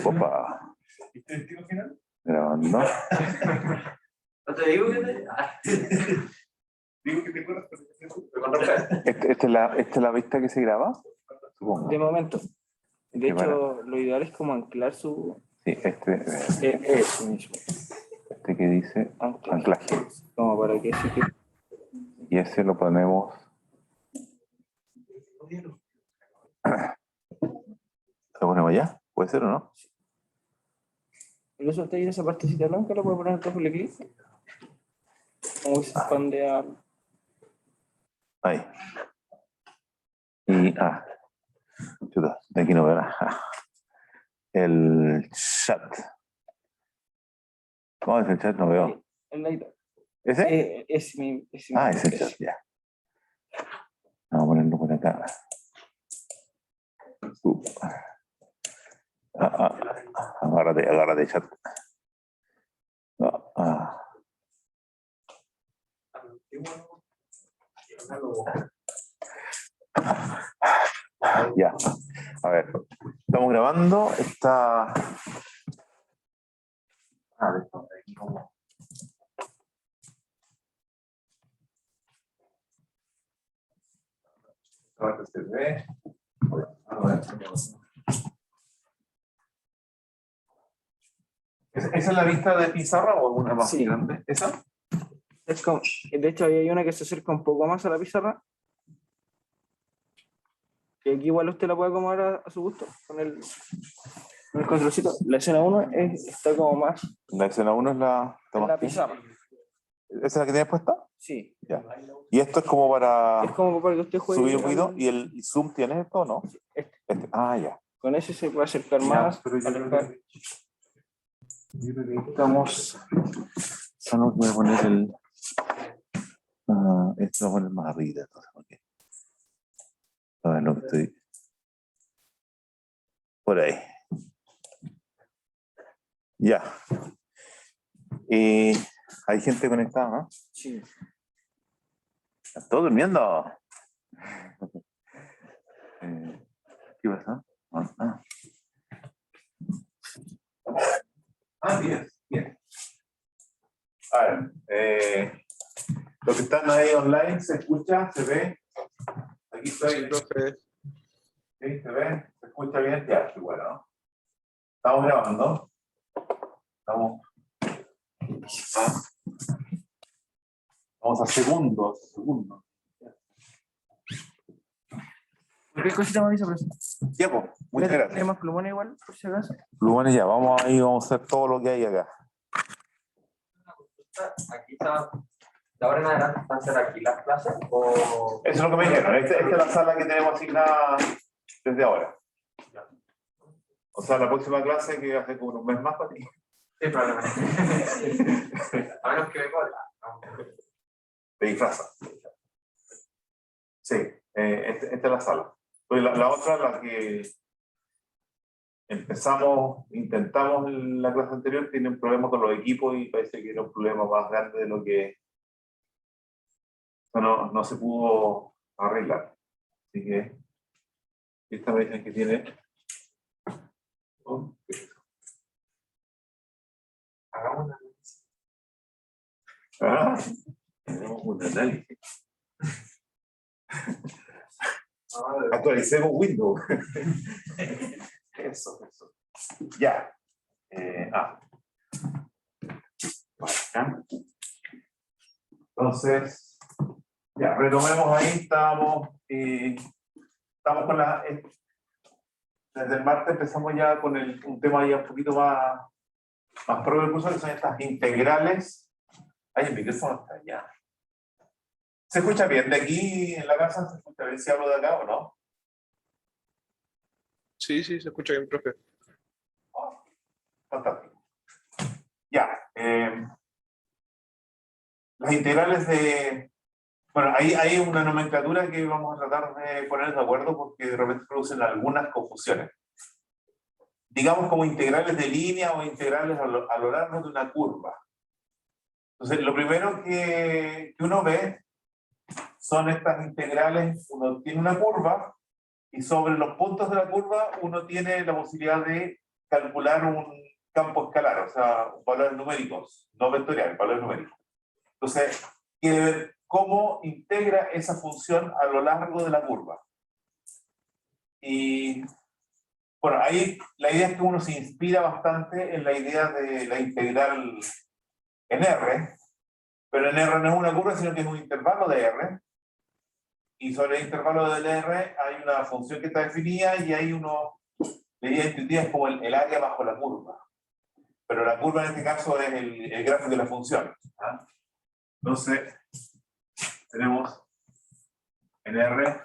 Opa. ¿Viste el destino final? Grabando. No te digo que te... Digo que te acuerdas. ¿Esta es la vista que se graba? Supongo. De momento. De Qué hecho, lo ideal es como anclar su... Sí, Eso mismo. este que dice anclaje. Como para que sí que... Y ese lo ponemos. ¿Lo ponemos ya? ¿Puede ser o no? Incluso usted en esa partecita blanca lo puede poner en doble clic. Como que se expande a... Ahí. Y, chuta, de aquí no verá. El chat. ¿Cómo es el chat? No veo. El light. ¿Ese? Ese mismo. Es el chat, ya. Vamos a ponerlo por acá. Agárrate, chat. Ya. A ver. Estamos grabando. Está. Se ve. ¿Esa es la vista de pizarra o alguna más grande? ¿Esa? Es como, de hecho, ahí hay una que se acerca un poco más a la pizarra. Y aquí igual usted la puede acomodar a su gusto con el controlcito. La escena 1 está como más La escena 1 es la. en la pizarra. ¿Esa es la que tienes puesta? Sí. Ya. Y esto es como para. Es como para que usted juegue. Subir un poquito. ¿Y el zoom tiene esto o no? Este. Ya. Con ese se puede acercar más. Pero yo creo que estamos. Solo voy a poner el. Esto lo voy a poner más arriba, entonces, porque. A ver lo que estoy. Por ahí. Ya. Hay gente conectada, ¿no? Sí. ¿Están todos durmiendo? ¿Qué pasa? Bien. A ver, los que están ahí online, ¿se escucha? ¿Se ve? Aquí estoy. Profe. ¿Sí? ¿Se ve? ¿Se escucha bien? Ya, qué bueno, ¿no? Estamos grabando. Vamos a segundos. ¿Qué cosita me avisa, profesor? Ya, pues, muchas gracias. ¿Tenemos plumones igual, por si acaso? Plumones ya, vamos a hacer todo lo que hay acá. Aquí está, de ahora en adelante van a ser aquí las clases o... Eso es lo que me dijeron. Esta es la sala que tenemos asignada desde ahora. O sea, la próxima clase que va a ser como un mes más para ti. Sí, probablemente. A menos que me corra. Te disfraza. Sí, esta es la sala. Pues la otra, la que intentamos en la clase anterior, tiene un problema con los equipos y parece que era un problema más grande de lo que no se pudo arreglar. Así que esta me dicen que tiene. Hagamos una. Tenemos un análisis. Actualicemos Windows. Eso. Ya. Entonces, ya, retomemos ahí, estamos con desde el martes empezamos ya con un tema ya un poquito más propio del curso, que son estas integrales. Ay, el micrófono está allá. ¿Se escucha bien de aquí en la casa? ¿Se escucha bien si hablo de acá o no? Sí, se escucha bien, profe. Fantástico. Ya. Las integrales de... Bueno, ahí hay una nomenclatura que vamos a tratar de poner de acuerdo porque de repente producen algunas confusiones. Digamos como integrales de línea o integrales a lo largo de una curva. Entonces, lo primero que uno ve son estas integrales. Uno tiene una curva y sobre los puntos de la curva uno tiene la posibilidad de calcular un campo escalar, o sea, valores numéricos, no vectoriales, valores numéricos. Entonces, quiere ver cómo integra esa función a lo largo de la curva. Y bueno, ahí la idea es que uno se inspira bastante en la idea de la integral en R, pero en R no es una curva, sino que es un intervalo de R. Y sobre el intervalo de R hay una función que está definida y hay la idea intuitiva es como el área bajo la curva. Pero la curva en este caso es el gráfico de la función. ¿Ah? Entonces, tenemos en R,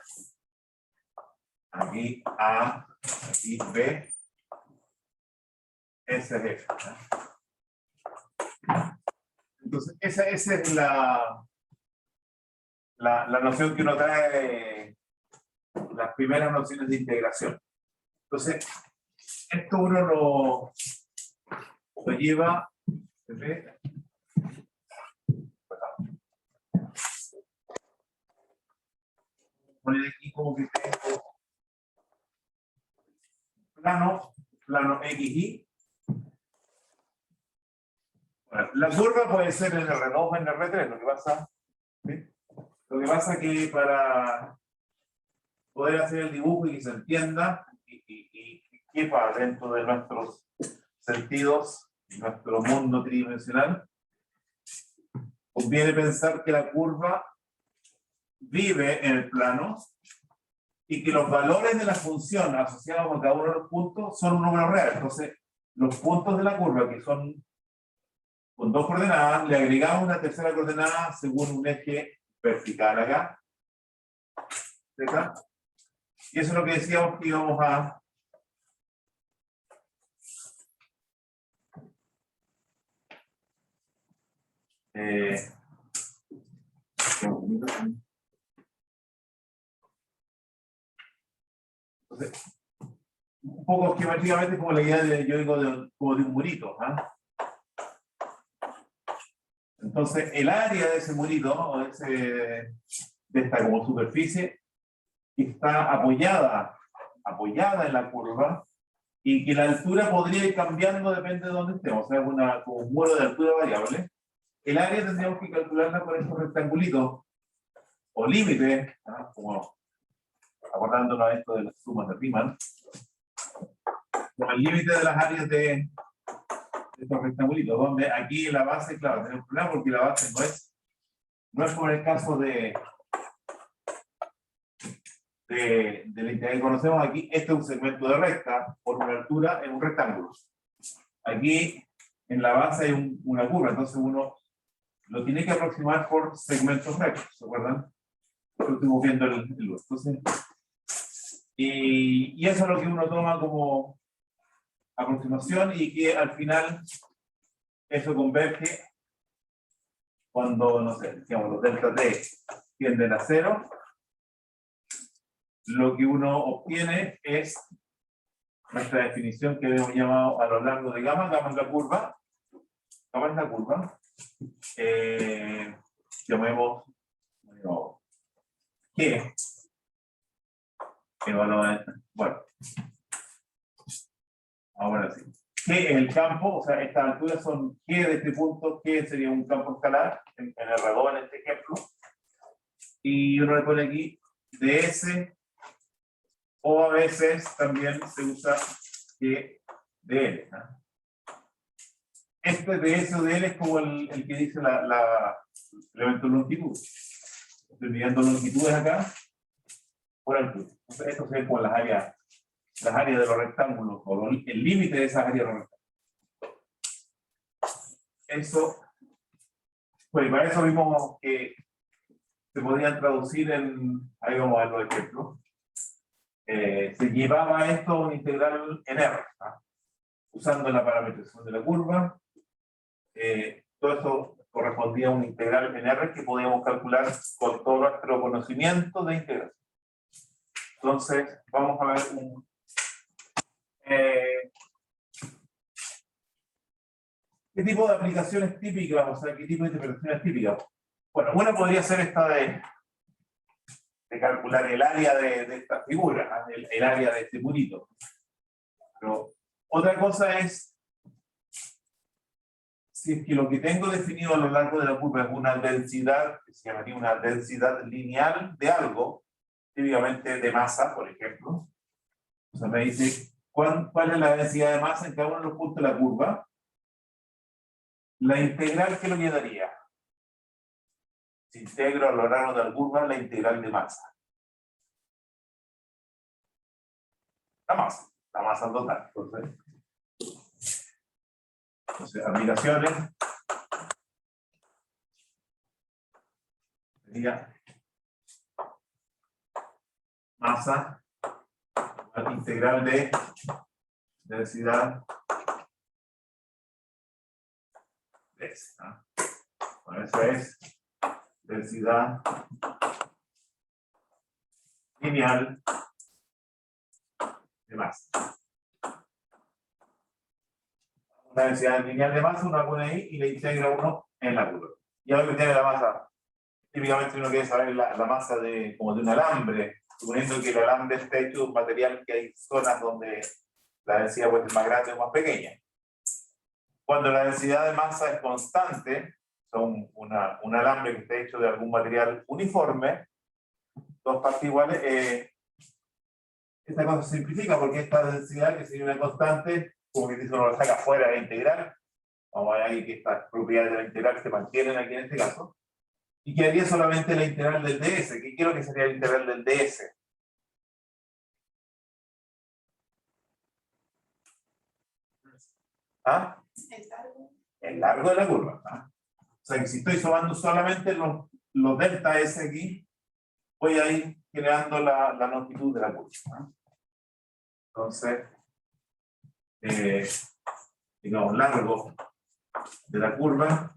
aquí A, aquí B, S es F. ¿Ah? Entonces, esa es la noción que uno trae, las primeras nociones de integración. Entonces, esto uno lo lleva, poner aquí como que tengo plano XY. Bueno, la curva puede ser en R2 o en R3, lo que pasa que para poder hacer el dibujo y que se entienda y quepa dentro de nuestros sentidos, nuestro mundo tridimensional, conviene pensar que la curva vive en el plano y que los valores de la función asociados a cada uno de los puntos son un número real. Entonces, los puntos de la curva, que son con dos coordenadas, le agregamos una tercera coordenada según un eje vertical acá. ¿Zeta? Y eso es lo que decíamos que íbamos a entonces, un poco esquemáticamente como la idea de, yo digo, como de un murito. ¿Ah? Entonces, el área de ese murito, o de esta como superficie, está apoyada en la curva, y que la altura podría ir cambiando depende de dónde estemos, o sea, como un muro de altura variable. El área tendríamos que calcularla con estos rectangulitos, o límites, ¿no? Como acordándonos a esto de las sumas de Riemann, como el límite de las áreas de estos rectangulitos, donde aquí la base, claro, tenemos un problema porque la base no es como en el caso de la integral que conocemos aquí. Este es un segmento de recta por una altura en un rectángulo. Aquí en la base hay una curva, entonces uno lo tiene que aproximar por segmentos rectos, ¿se acuerdan? Estuvimos viendo el luz. Entonces, y eso es lo que uno toma como aproximación y que al final eso converge cuando, no sé, digamos, los delta T tienden a 0. Lo que uno obtiene es nuestra definición que hemos llamado a lo largo de gamma. Gamma es la curva. Gamma es la curva. Llamemos G. Bueno, ahora sí. G es el campo, o sea, estas alturas son G de este punto. G sería un campo escalar, en R2 en este ejemplo. Y uno le pone aquí ds, o a veces también se usa G de L. ¿No? Este ds o de L es como el que dice el elemento de longitud. Estoy midiendo longitudes acá por altura. Entonces, esto se ve como las áreas de los rectángulos, o el límite de esas áreas de los rectángulos. Eso, pues para eso vimos que se podían traducir ahí vamos a ver los ejemplos. Se llevaba esto a un integral en R, ¿no? Usando la parametrización de la curva. Todo esto correspondía a un integral en R que podíamos calcular con todo nuestro conocimiento de integración. Entonces, vamos a ver ¿qué tipo de aplicaciones típicas? O sea, ¿qué tipo de interpretaciones típicas? Bueno, una podría ser esta de calcular el área de esta figura, ¿no? el área de este murito. Pero Otra cosa es, si es que lo que tengo definido a lo largo de la curva es una densidad, que se llamaría una densidad lineal de algo, típicamente de masa, por ejemplo. O sea, me dice, ¿cuál es la densidad de masa en cada uno de los puntos de la curva? La integral, ¿qué lo quedaría? Si integro a lo largo de la curva la integral de masa. La masa total. Entonces aplicaciones. Sería masa integral de densidad de esta. Bueno, eso es densidad lineal de masa. Una densidad lineal de masa, uno la pone ahí y le integra uno en la curva. Y ahora que tiene la masa, típicamente uno quiere saber la masa como de un alambre, suponiendo que el alambre esté hecho de un material que hay zonas donde la densidad puede ser más grande o más pequeña. Cuando la densidad de masa es constante, son un alambre que está hecho de algún material uniforme, dos partes iguales, esta cosa se simplifica porque esta densidad, que sería una constante, como que si uno lo saca fuera de la integral, vamos a ver ahí que estas propiedades de la integral se mantienen aquí en este caso, y quedaría solamente la integral del ds. ¿Qué quiero que sería la integral del ds? ¿Ah? El largo de la curva. ¿Ah? O sea que si estoy sumando solamente los delta S aquí, voy a ir creando la longitud de la curva. ¿Ah? Entonces, digamos, largo de la curva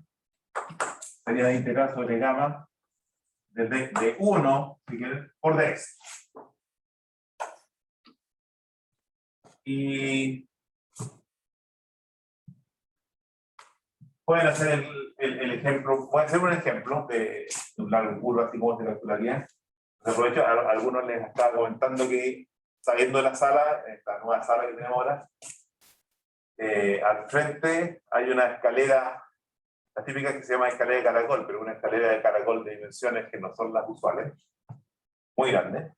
sería la integral sobre gamma de 1, si quieres, por dx. Y pueden hacer el ejemplo, pueden hacer un ejemplo de un largo curva, así como se calcularía. Aprovecho, a algunos les estaba comentando que, saliendo de la sala, esta nueva sala que tenemos ahora, al frente hay una escalera, la típica que se llama escalera de caracol, pero una escalera de caracol de dimensiones que no son las usuales, muy grande.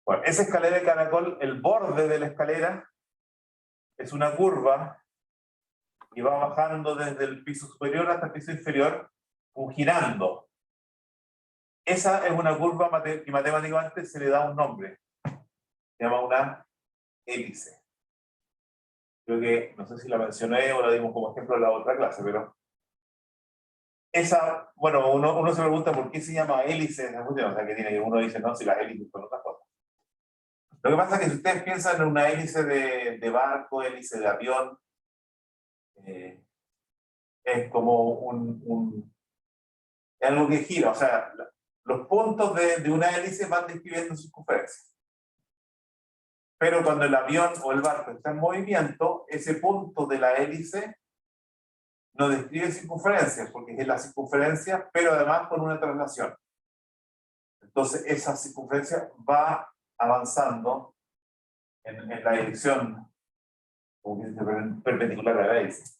Bueno, esa escalera de caracol, el borde de la escalera es una curva y va bajando desde el piso superior hasta el piso inferior, girando. Esa es una curva que matemáticamente se le da un nombre. Se llama una hélice. Creo que, no sé si la mencioné o la dimos como ejemplo en la otra clase, pero esa, bueno, uno se pregunta por qué se llama hélice esa función, o sea, que tiene, uno dice, no, si las hélices son otras cosas. Lo que pasa es que si ustedes piensan en una hélice de barco, hélice de avión, es como es algo que gira, o sea, los puntos de una hélice van describiendo circunferencia. Pero cuando el avión o el barco está en movimiento, ese punto de la hélice no describe circunferencias, porque es la circunferencia, pero además con una traslación. Entonces, esa circunferencia va avanzando en la dirección como que dice, perpendicular a la hélice.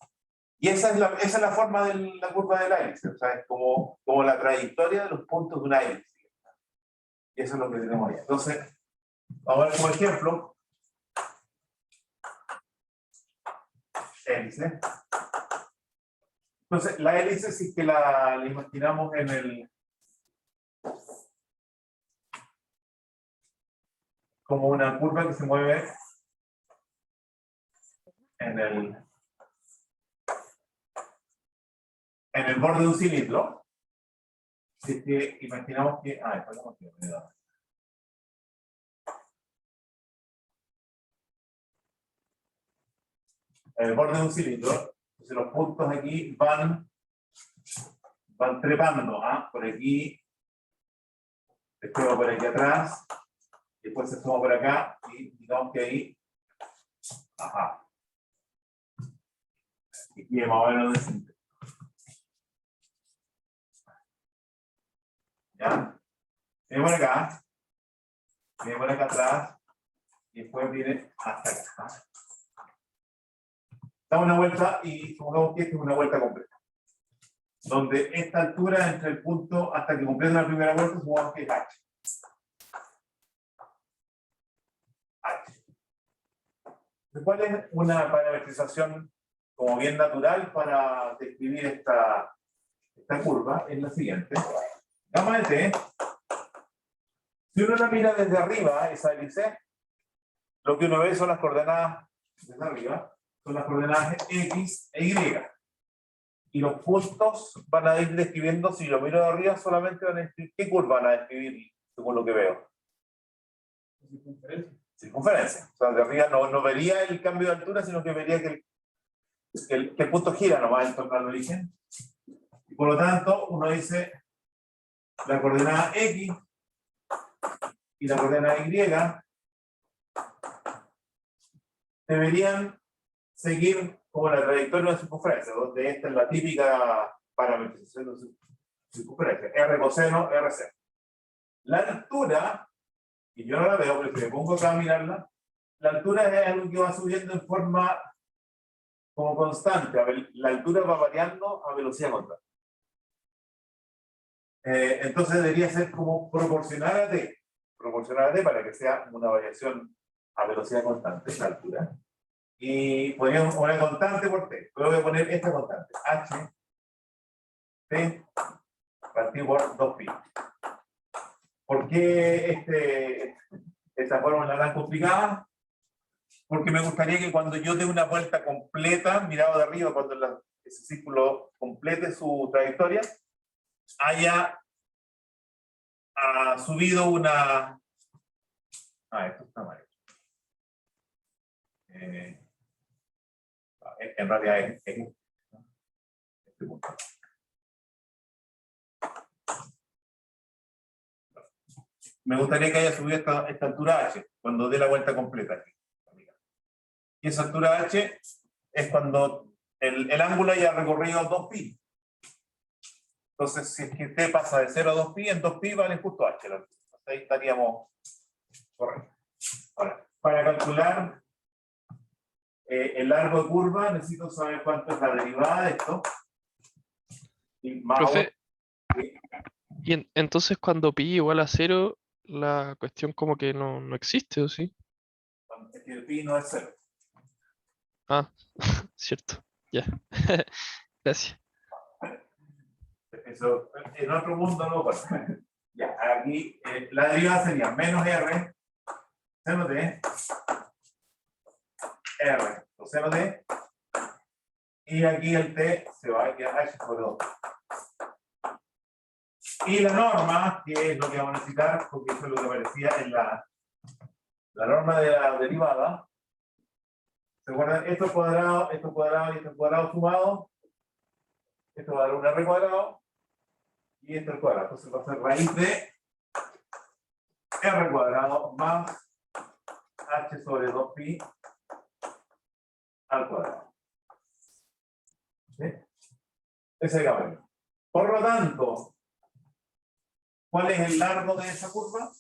Y esa es la forma de la curva de la hélice, o sea, es como la trayectoria de los puntos de una hélice. Y eso es lo que tenemos ahí. Entonces, vamos a ver como ejemplo, hélice. Entonces, la hélice, si es que la imaginamos como una curva que se mueve en el borde de un cilindro, si es que imaginamos que... en el borde de un cilindro, entonces los puntos aquí van trepando, por aquí, después va por aquí atrás, después se suma por acá, y digamos que ahí, y más o menos decente. ¿Ya? Viene por acá, viene por acá atrás, y después viene hasta acá. da una vuelta y supongamos que esta es una vuelta completa. Donde esta altura entre el punto hasta que completa la primera vuelta, supongamos que es h. ¿Cuál es una parametrización como bien natural para describir esta curva? Es la siguiente. Gamma de t, si uno la mira desde arriba, esa hélice, lo que uno ve son las coordenadas desde arriba, son las coordenadas x e y. Y los puntos van a ir describiendo, si lo miro de arriba, solamente van a describir, ¿qué curva van a describir según lo que veo? Circunferencia. O sea, de arriba no vería el cambio de altura, sino que vería que el punto gira nomás en torno al origen. Y por lo tanto, uno dice la coordenada x y la coordenada y deberían seguir como la trayectoria de la circunferencia, donde esta es la típica parametrización de circunferencia, r coseno, rc. La altura, y yo no la veo, pero si me pongo acá a mirarla, la altura es algo que va subiendo en forma como constante. La altura va variando a velocidad constante. Entonces debería ser como proporcional a t para que sea una variación a velocidad constante, la altura. Y podríamos poner constante por t. Pero voy a poner esta constante, h t partido por 2pi. ¿Por qué esta fórmula tan complicada? Porque me gustaría que cuando yo dé una vuelta completa, mirado de arriba, cuando ese círculo complete su trayectoria, haya subido una... esto está mal. En realidad es este punto. Me gustaría que haya subido esta altura h, cuando dé la vuelta completa aquí. Y esa altura h es cuando el ángulo haya recorrido 2pi. Entonces, si es que t pasa de 0 a 2pi, en 2pi vale justo h. Entonces, ahí estaríamos correctos. Ahora, para calcular el largo de curva, necesito saber cuánto es la derivada de esto. Y más Profe, aún, y entonces cuando pi igual a 0, la cuestión como que no existe, ¿o sí? es que el pi no es 0. Ah, cierto. Ya. Gracias. Eso, en otro mundo no pasa. Ya, aquí la derivada sería menos r seno de r coseno de, y aquí el t se va a quedar h sobre 2. Y la norma, que es lo que vamos a necesitar, porque eso es lo que aparecía en la norma de la derivada. ¿Se acuerdan? Esto cuadrado y esto cuadrado sumado, esto va a dar un r cuadrado, y esto al cuadrado. Entonces va a ser raíz de r cuadrado más h sobre 2pi al cuadrado. ¿Sí? Ese es el camino. Por lo tanto, ¿cuál es el largo de esa curva?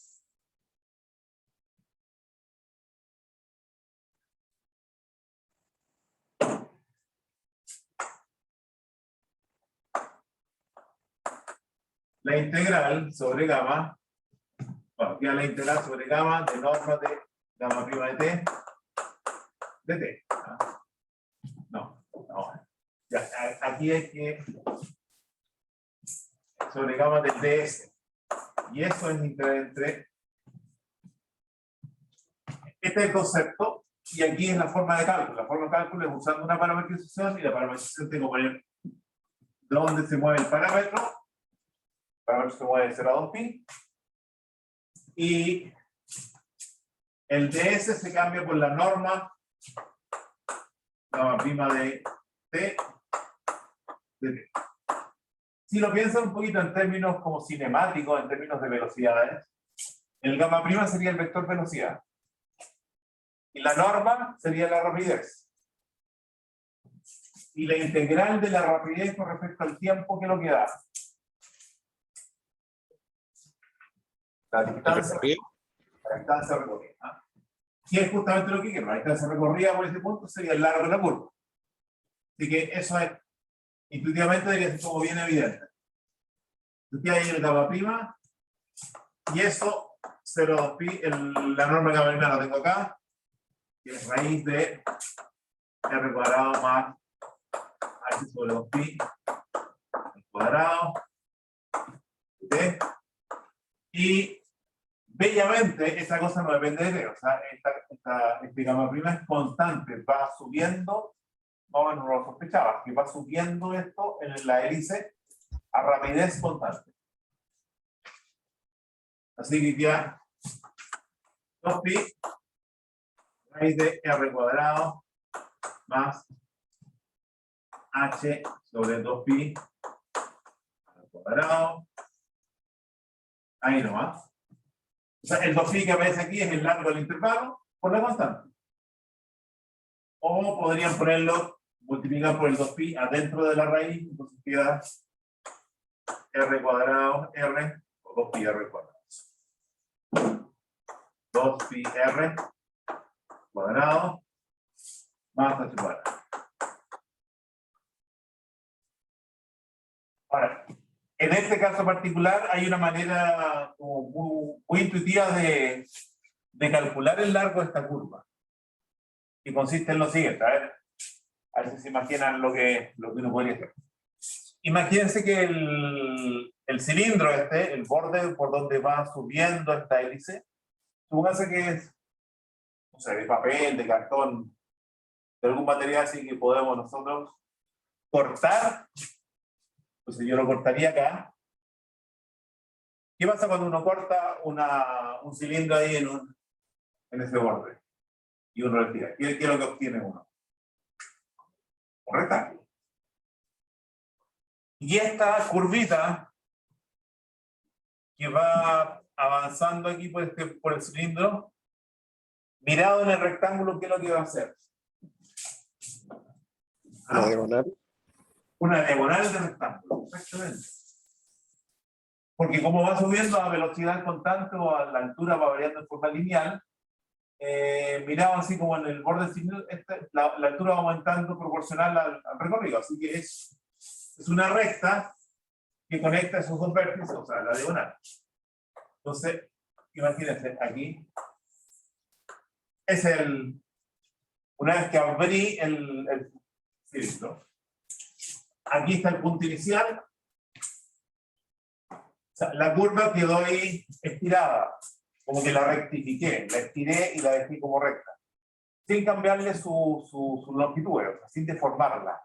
La integral sobre gamma, bueno, ya la integral sobre gamma de norma de gamma prima de t, de t. No. Ya, aquí hay que sobre gamma del ds. Y eso es integral entre. Este es el concepto, y aquí es la forma de cálculo. La forma de cálculo es usando una parametrización, y la parametrización tengo que poner dónde se mueve el parámetro. El parámetro se mueve de 0 a 2pi. Y el ds se cambia por la norma gamma prima de t de t. Si lo piensan un poquito en términos como cinemáticos, en términos de velocidades, el gamma prima sería el vector velocidad. Y la norma sería la rapidez. Y la integral de la rapidez con respecto al tiempo, ¿qué es lo que da? La distancia recorrida. ¿Ah? Y es justamente lo que quiero. La distancia recorrida por ese punto sería el largo de la curva. Así que eso es, intuitivamente debería ser como bien evidente. Aquí hay el gamma prima, y eso, 0,2pi, la norma gamma prima la tengo acá, que es raíz de r cuadrado más h sobre 2pi al cuadrado. ¿Sí? Y bellamente, esa cosa no depende de t, o sea, este gamma prima es constante, va subiendo, no lo sospechaba, que va subiendo esto en la hélice a rapidez constante. Así que ya 2pi raíz de r cuadrado más h sobre 2pi al cuadrado. Ahí nomás. O sea, el 2pi que aparece aquí es el largo del intervalo por la constante. O podrían ponerlo, multiplicar por el 2pi adentro de la raíz, entonces queda r cuadrado r o 2pi r cuadrado. 2pi r cuadrado más h cuadrado. Ahora, en este caso particular hay una manera como muy intuitiva de calcular el largo de esta curva. Y consiste en lo siguiente, a ver si se imaginan lo que uno podría hacer. Imagínense que el cilindro el borde por donde va subiendo esta hélice, supóngase que es, no sé, de papel, de cartón, de algún material así que podemos nosotros cortar. Entonces yo lo cortaría acá. ¿Qué pasa cuando uno corta un cilindro ahí en ese borde? Y uno lo tira. ¿Qué es lo que obtiene uno? Un rectángulo. Y esta curvita que va avanzando aquí por el cilindro, mirado en el rectángulo, ¿qué es lo que va a hacer? Una diagonal. Una diagonal de rectángulo, exactamente. Porque como va subiendo a velocidad constante o a la altura va variando de forma lineal, mirado así como en el borde del cilindro, la altura va aumentando proporcional al recorrido. Así que es una recta que conecta esos dos vértices, o sea, la diagonal. Entonces, imagínense, aquí es una vez que abrí el cilindro, aquí está el punto inicial. O sea, la curva quedó ahí estirada, como que la rectifiqué, la estiré y la dejé como recta, sin cambiarle su longitud, o sea, sin deformarla.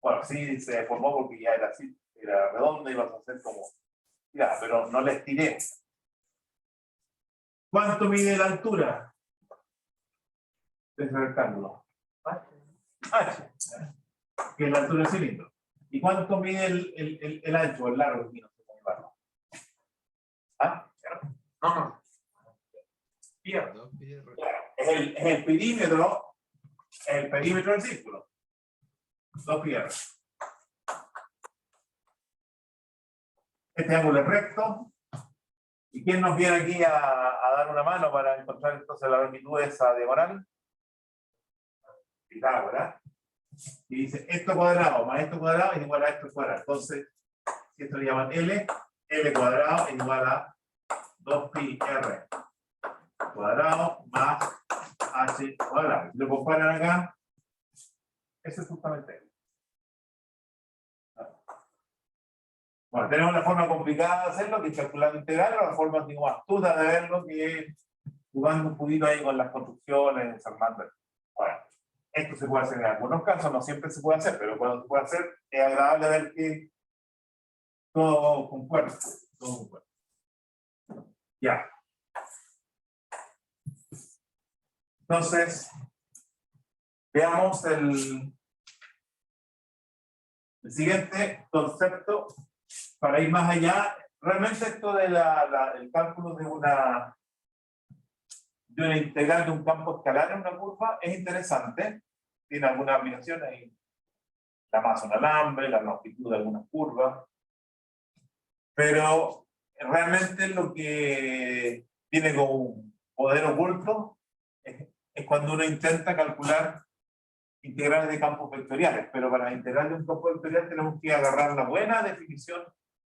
Bueno, sí se deformó porque ya era así, era redonda y iba a hacer como, ya, pero no la estiré. ¿Cuánto mide la altura de ese rectángulo? H, que es la altura del cilindro. ¿Y cuánto mide el ancho, el largo? Aquí no sé cómo llamarlo. ¿Ah? No. Es el perímetro del círculo. 2πr. Este ángulo es recto. ¿Y quién nos viene aquí a dar una mano para encontrar entonces la longitud de esa diagonal? Pitágoras. Y dice esto cuadrado más esto cuadrado es igual a esto cuadrado. Entonces, si esto le llaman L cuadrado es igual a 2πr cuadrado más h cuadrado. Si lo comparan acá, eso es justamente L. Bueno, tenemos una forma complicada de hacerlo, que es calculando integral, o la forma más astuta de verlo, que es jugando un poquito ahí con las construcciones, desarmando. Bueno, esto se puede hacer en algunos casos, no siempre se puede hacer, pero cuando se puede hacer, es agradable ver que todo concuerda. Ya. Entonces, veamos el siguiente concepto para ir más allá. Realmente esto de el cálculo de una integral de un campo escalar en una curva es interesante. Tiene algunas aplicaciones, la masa de un alambre, la longitud de algunas curvas, pero realmente lo que tiene como un poder oculto es cuando uno intenta calcular integrales de campos vectoriales, pero para la integral de un campo vectorial tenemos que agarrar la buena definición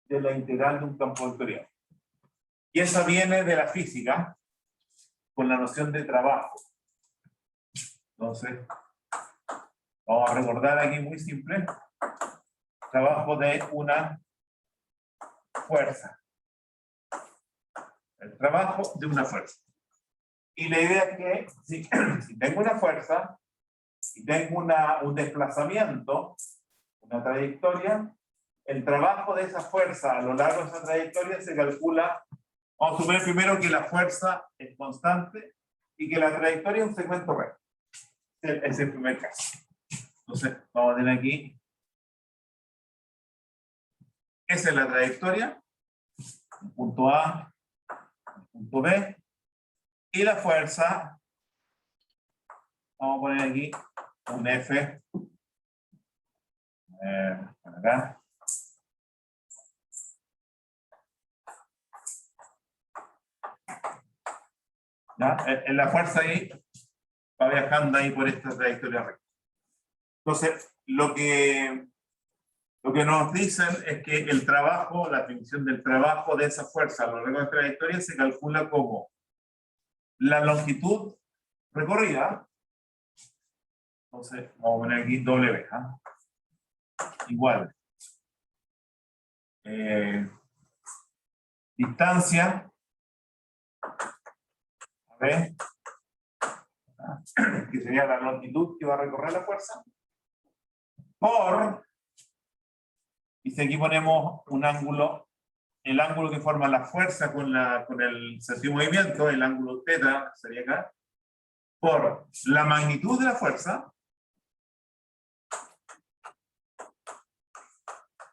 de la integral de un campo vectorial. Y esa viene de la física, con la noción de trabajo. Entonces, vamos a recordar aquí muy simple, trabajo de una fuerza. El trabajo de una fuerza. Y la idea es que si tengo una fuerza y tengo un desplazamiento, una trayectoria, el trabajo de esa fuerza a lo largo de esa trayectoria se calcula. Vamos a suponer primero que la fuerza es constante y que la trayectoria es un segmento recto. Ese es el primer caso. Entonces, vamos a tener aquí. Esa es la trayectoria. Punto A, punto B. Y la fuerza, vamos a poner aquí un F. Acá. ¿Ya? En la fuerza ahí va viajando ahí por esta trayectoria recta. Entonces, lo que nos dicen es que el trabajo, la definición del trabajo de esa fuerza a lo largo de la trayectoria se calcula como la longitud recorrida. Entonces, vamos a poner aquí W. Igual. Distancia. A ver. Que sería la longitud que va a recorrer la fuerza. Por. Y si aquí ponemos un ángulo, el ángulo que forma la fuerza con el sentido de movimiento, el ángulo θ sería acá, por la magnitud de la fuerza,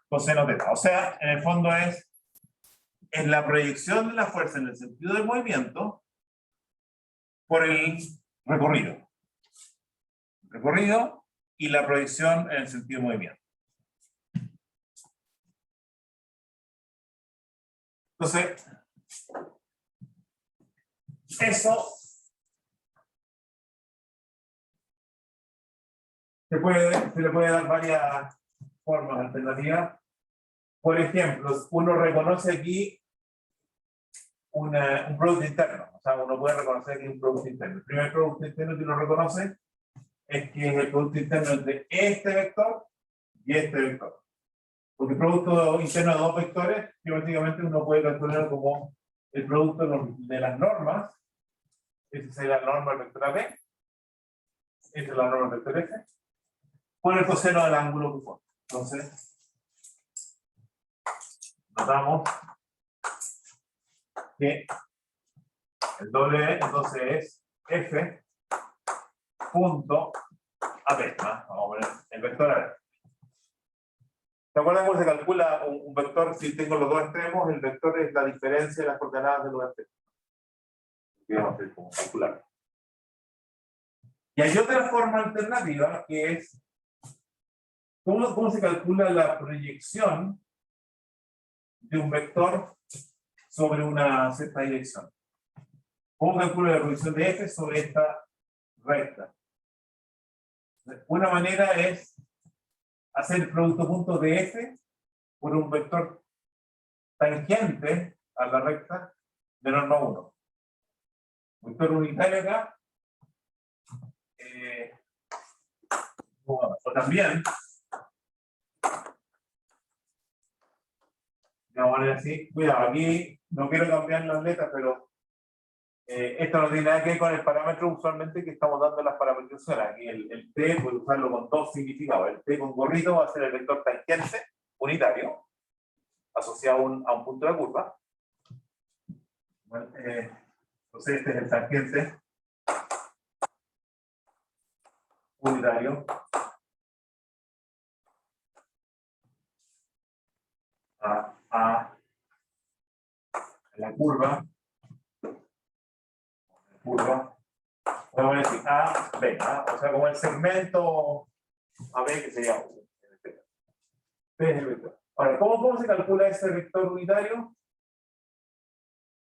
coseno θ. O sea, en el fondo es la proyección de la fuerza en el sentido del movimiento por el recorrido. Recorrido y la proyección en el sentido de movimiento. Entonces, eso se le puede dar varias formas alternativas. Por ejemplo, uno reconoce aquí un producto interno. O sea, uno puede reconocer aquí un producto interno. El primer producto interno que uno reconoce es que es el producto interno entre este vector y este vector. Porque el producto interno de dos vectores, geométricamente uno puede calcular como el producto de las normas. Esa sería la norma del vector AB. Esa es la norma del vector F. Por el coseno del ángulo que forma. Entonces, notamos que el W entonces es F punto AB. Vamos a poner el vector AB. ¿Se acuerdan cómo se calcula un vector si tengo los dos extremos? El vector es la diferencia de las coordenadas de los extremos. Vamos a hacer como calcular. Y hay otra forma alternativa que es ¿cómo se calcula la proyección de un vector sobre una cierta dirección? ¿Cómo calculo la proyección de F sobre esta recta? Una manera es hacer el producto punto de F por un vector tangente a la recta de norma 1. Vector unitario acá. O también, vamos a poner así, cuidado, aquí no quiero cambiar las letras, pero esto no tiene nada que ver con el parámetro usualmente que estamos dando en las parametrizaciones. Aquí el T puede usarlo con dos significados. El T con gorrito va a ser el vector tangente unitario, asociado a un punto de la curva. Bueno, entonces este es el tangente unitario a la curva. Podemos decir A, B, o sea, como el segmento AB que sería U. B es el vector. Ahora, ¿cómo se calcula ese vector unitario?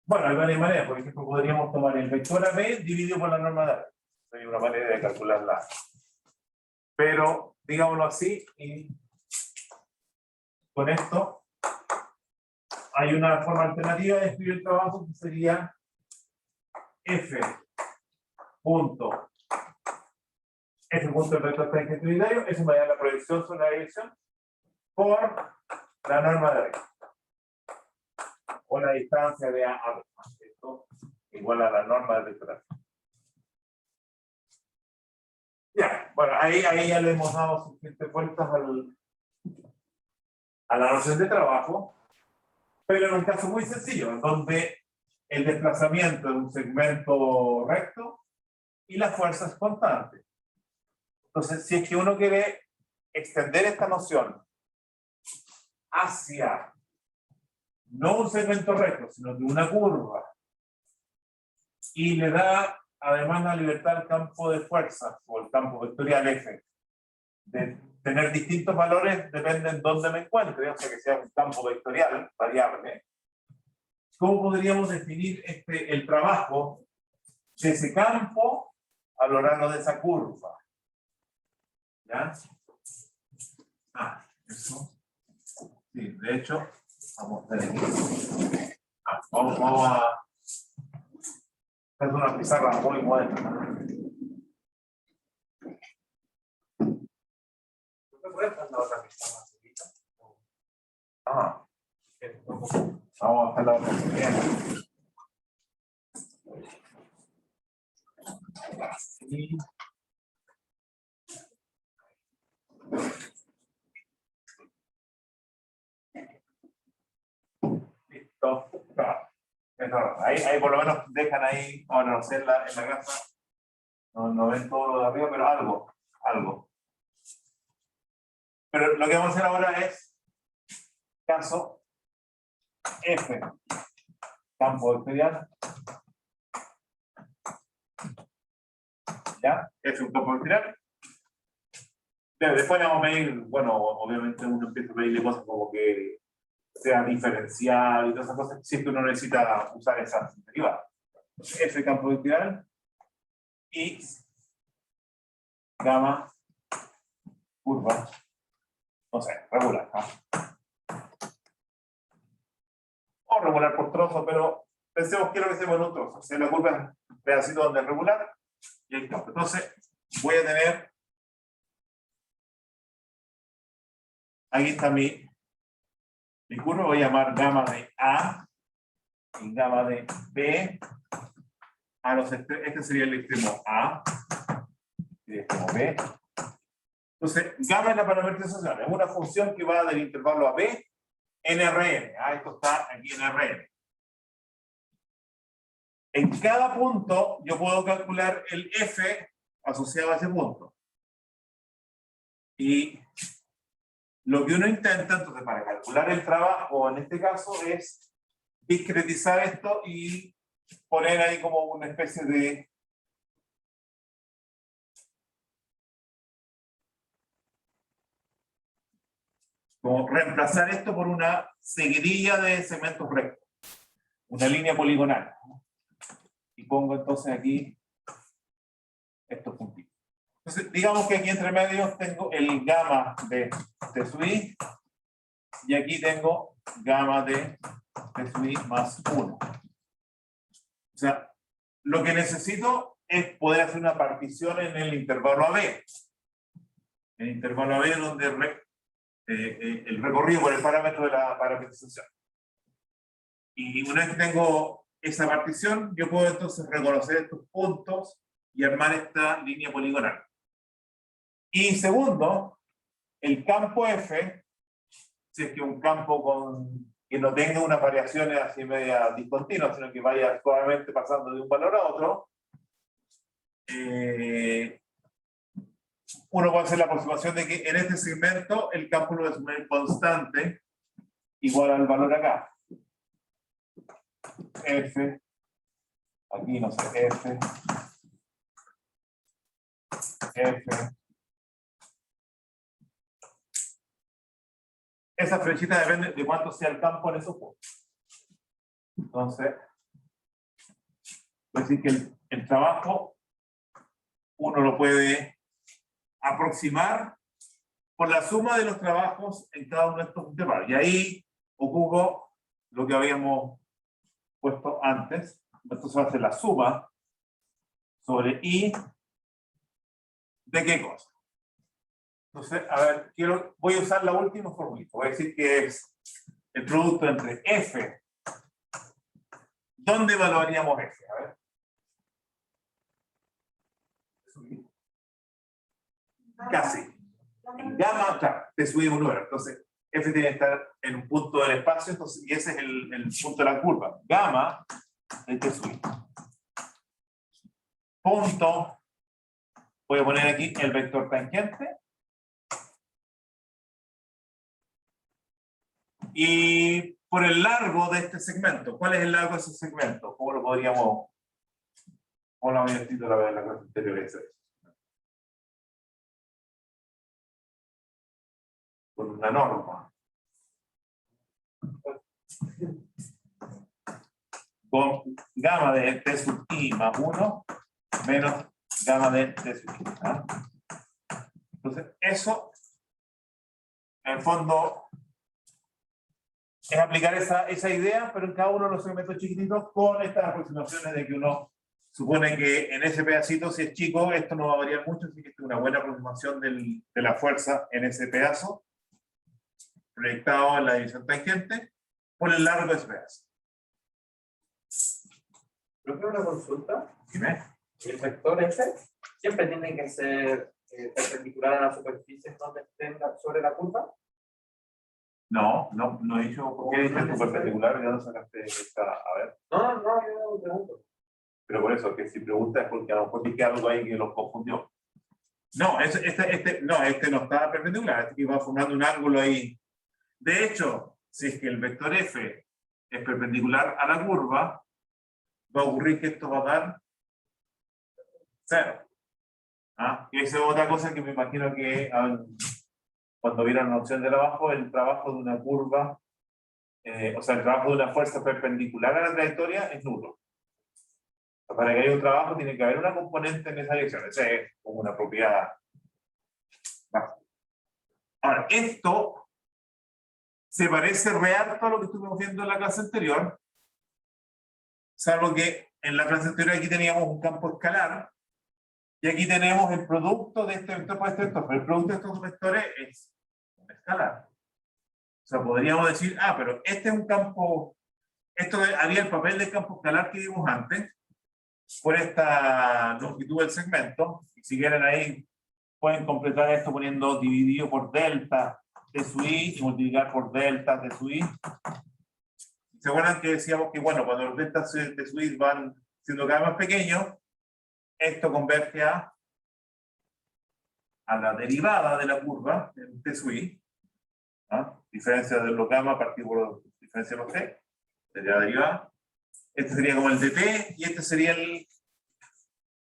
Bueno, hay varias maneras. Por ejemplo, podríamos tomar el vector AB dividido por la norma de AB. Hay una manera de calcularla. Pero, digámoslo así, y con esto hay una forma alternativa de escribir el trabajo que sería F punto el vector tangente unitario, eso me da la proyección sobre la dirección por la norma de recta o la distancia de A a B. Esto igual a la norma del vector. Ya, bueno, ahí ya le hemos dado suficientes vueltas a la noción de trabajo, pero en un caso muy sencillo, en donde el desplazamiento de un segmento recto y la fuerza es constante. Entonces, si es que uno quiere extender esta noción hacia no un segmento recto, sino de una curva, y le da además la libertad al campo de fuerzas o el campo vectorial F de tener distintos valores, depende de dónde me encuentre, o sea que sea un campo vectorial variable. ¿Cómo podríamos definir el trabajo de ese campo a lo largo de esa curva? ¿Ya? Eso. Sí, de hecho, vamos a ver aquí. Vamos a hacer una pizarra muy moderna. Vamos a hacer la otra siguiente. Y listo. Ahí por lo menos dejan ahí, ahora no sé, en la casa, no ven todo lo de arriba, pero algo. Pero lo que vamos a hacer ahora es caso F, campo vectorial. ¿Ya? Es un campo vectorial. Después vamos a medir, bueno, obviamente uno empieza a medirle cosas como que sea diferencial y todas esas cosas, siempre uno necesita usar esas derivadas. F campo vectorial y gamma curva, no sé, regular. O regular por trozo, pero pensemos que lo que hacemos en un trozo. Si la curva es un pedacito donde es regular y el campo. Entonces, voy a tener. Aquí está mi curva, voy a llamar gamma de A y gamma de B. Este sería el extremo A y el extremo B. Entonces, gamma es la parametrización, es una función que va del intervalo a B en Rn. Esto está aquí en Rn. En cada punto yo puedo calcular el F asociado a ese punto. Y lo que uno intenta, entonces, para calcular el trabajo, en este caso, es discretizar esto y poner ahí como una especie de como reemplazar esto por una seguidilla de segmentos rectos, una línea poligonal. Y pongo entonces aquí estos puntitos. Entonces, digamos que aquí entre medios tengo el gamma de T sub i, y aquí tengo gamma de T sub i más 1. O sea, lo que necesito es poder hacer una partición en el intervalo AB. El intervalo AB es donde el recorrido por el parámetro de la parametrización. Y una vez que tengo esa partición, yo puedo entonces reconocer estos puntos y armar esta línea poligonal. Y segundo, el campo F, si es que un campo que no tenga unas variaciones así media discontinuas, sino que vaya suavemente pasando de un valor a otro, uno puede hacer la aproximación de que en este segmento el campo lo es una constante igual al valor acá. F, aquí no sé, F, esa flechita depende de cuánto sea el campo en esos puntos. Entonces, voy a decir que el trabajo uno lo puede aproximar por la suma de los trabajos en cada uno de estos intervalos. Y ahí ocupo lo que habíamos puesto antes. Entonces va a ser la suma sobre I de qué cosa. Entonces, a ver, voy a usar la última formulita. Voy a decir que es el producto entre F. ¿Dónde evaluaríamos F? A ver. Casi. En gamma, claro, te subí un número. Entonces, F tiene que estar en un punto del espacio, entonces, y ese es el punto de la curva. Gamma de T sub I. Punto. Voy a poner aquí el vector tangente. Y por el largo de este segmento. ¿Cuál es el largo de ese segmento? ¿Cómo lo podríamos? ¿Cómo lo había escrito la clase anterior? Con una norma. Con gamma de T sub I más 1 menos gamma de T sub I. ¿Ah? Entonces, eso, en el fondo, es aplicar esa idea, pero en cada uno de los segmentos chiquititos con estas aproximaciones de que uno supone que en ese pedacito, si es chico, esto no va a variar mucho, así que esta es una buena aproximación de la fuerza en ese pedazo, proyectado en la división tangente, por el largo de ese pedazo. Creo que una consulta. Dime. El vector F siempre tiene que ser perpendicular a la superficie donde estén sobre la curva. No he dicho, ¿por qué dices tu perpendicular? Ya no sacaste esta, a ver. No, yo no pregunto. Pero por eso, que si preguntas es porque a lo mejor dije algo ahí que los confundió. No, este no está perpendicular, este que va formando un ángulo ahí. De hecho, si es que el vector F es perpendicular a la curva, va a ocurrir que esto va a dar 0. ¿Ah? Y esa es otra cosa que me imagino que cuando vieron la opción de abajo, el trabajo de una curva, o sea, el trabajo de una fuerza perpendicular a la trayectoria es nulo. Para que haya un trabajo tiene que haber una componente en esa dirección. Esa es como una propiedad básica. Ahora, esto se parece real a lo que estuvimos viendo en la clase anterior, salvo que en la clase anterior aquí teníamos un campo escalar, y aquí tenemos el producto de este vector por este vector, pero el producto de estos vectores es un escalar. O sea, podríamos decir, pero este es un campo, esto haría el papel del campo escalar que vimos antes, por esta longitud del segmento, y si quieren ahí pueden completar esto poniendo dividido por delta de su I y multiplicar por delta de su I. ¿Se acuerdan que decíamos que bueno, cuando los deltas de su I van siendo cada vez más pequeños, esto converge a la derivada de la curva en T sub I, ¿no? Diferencia de los gamma partido por diferencia de los T, sería la derivada. Este sería como el dt y este sería el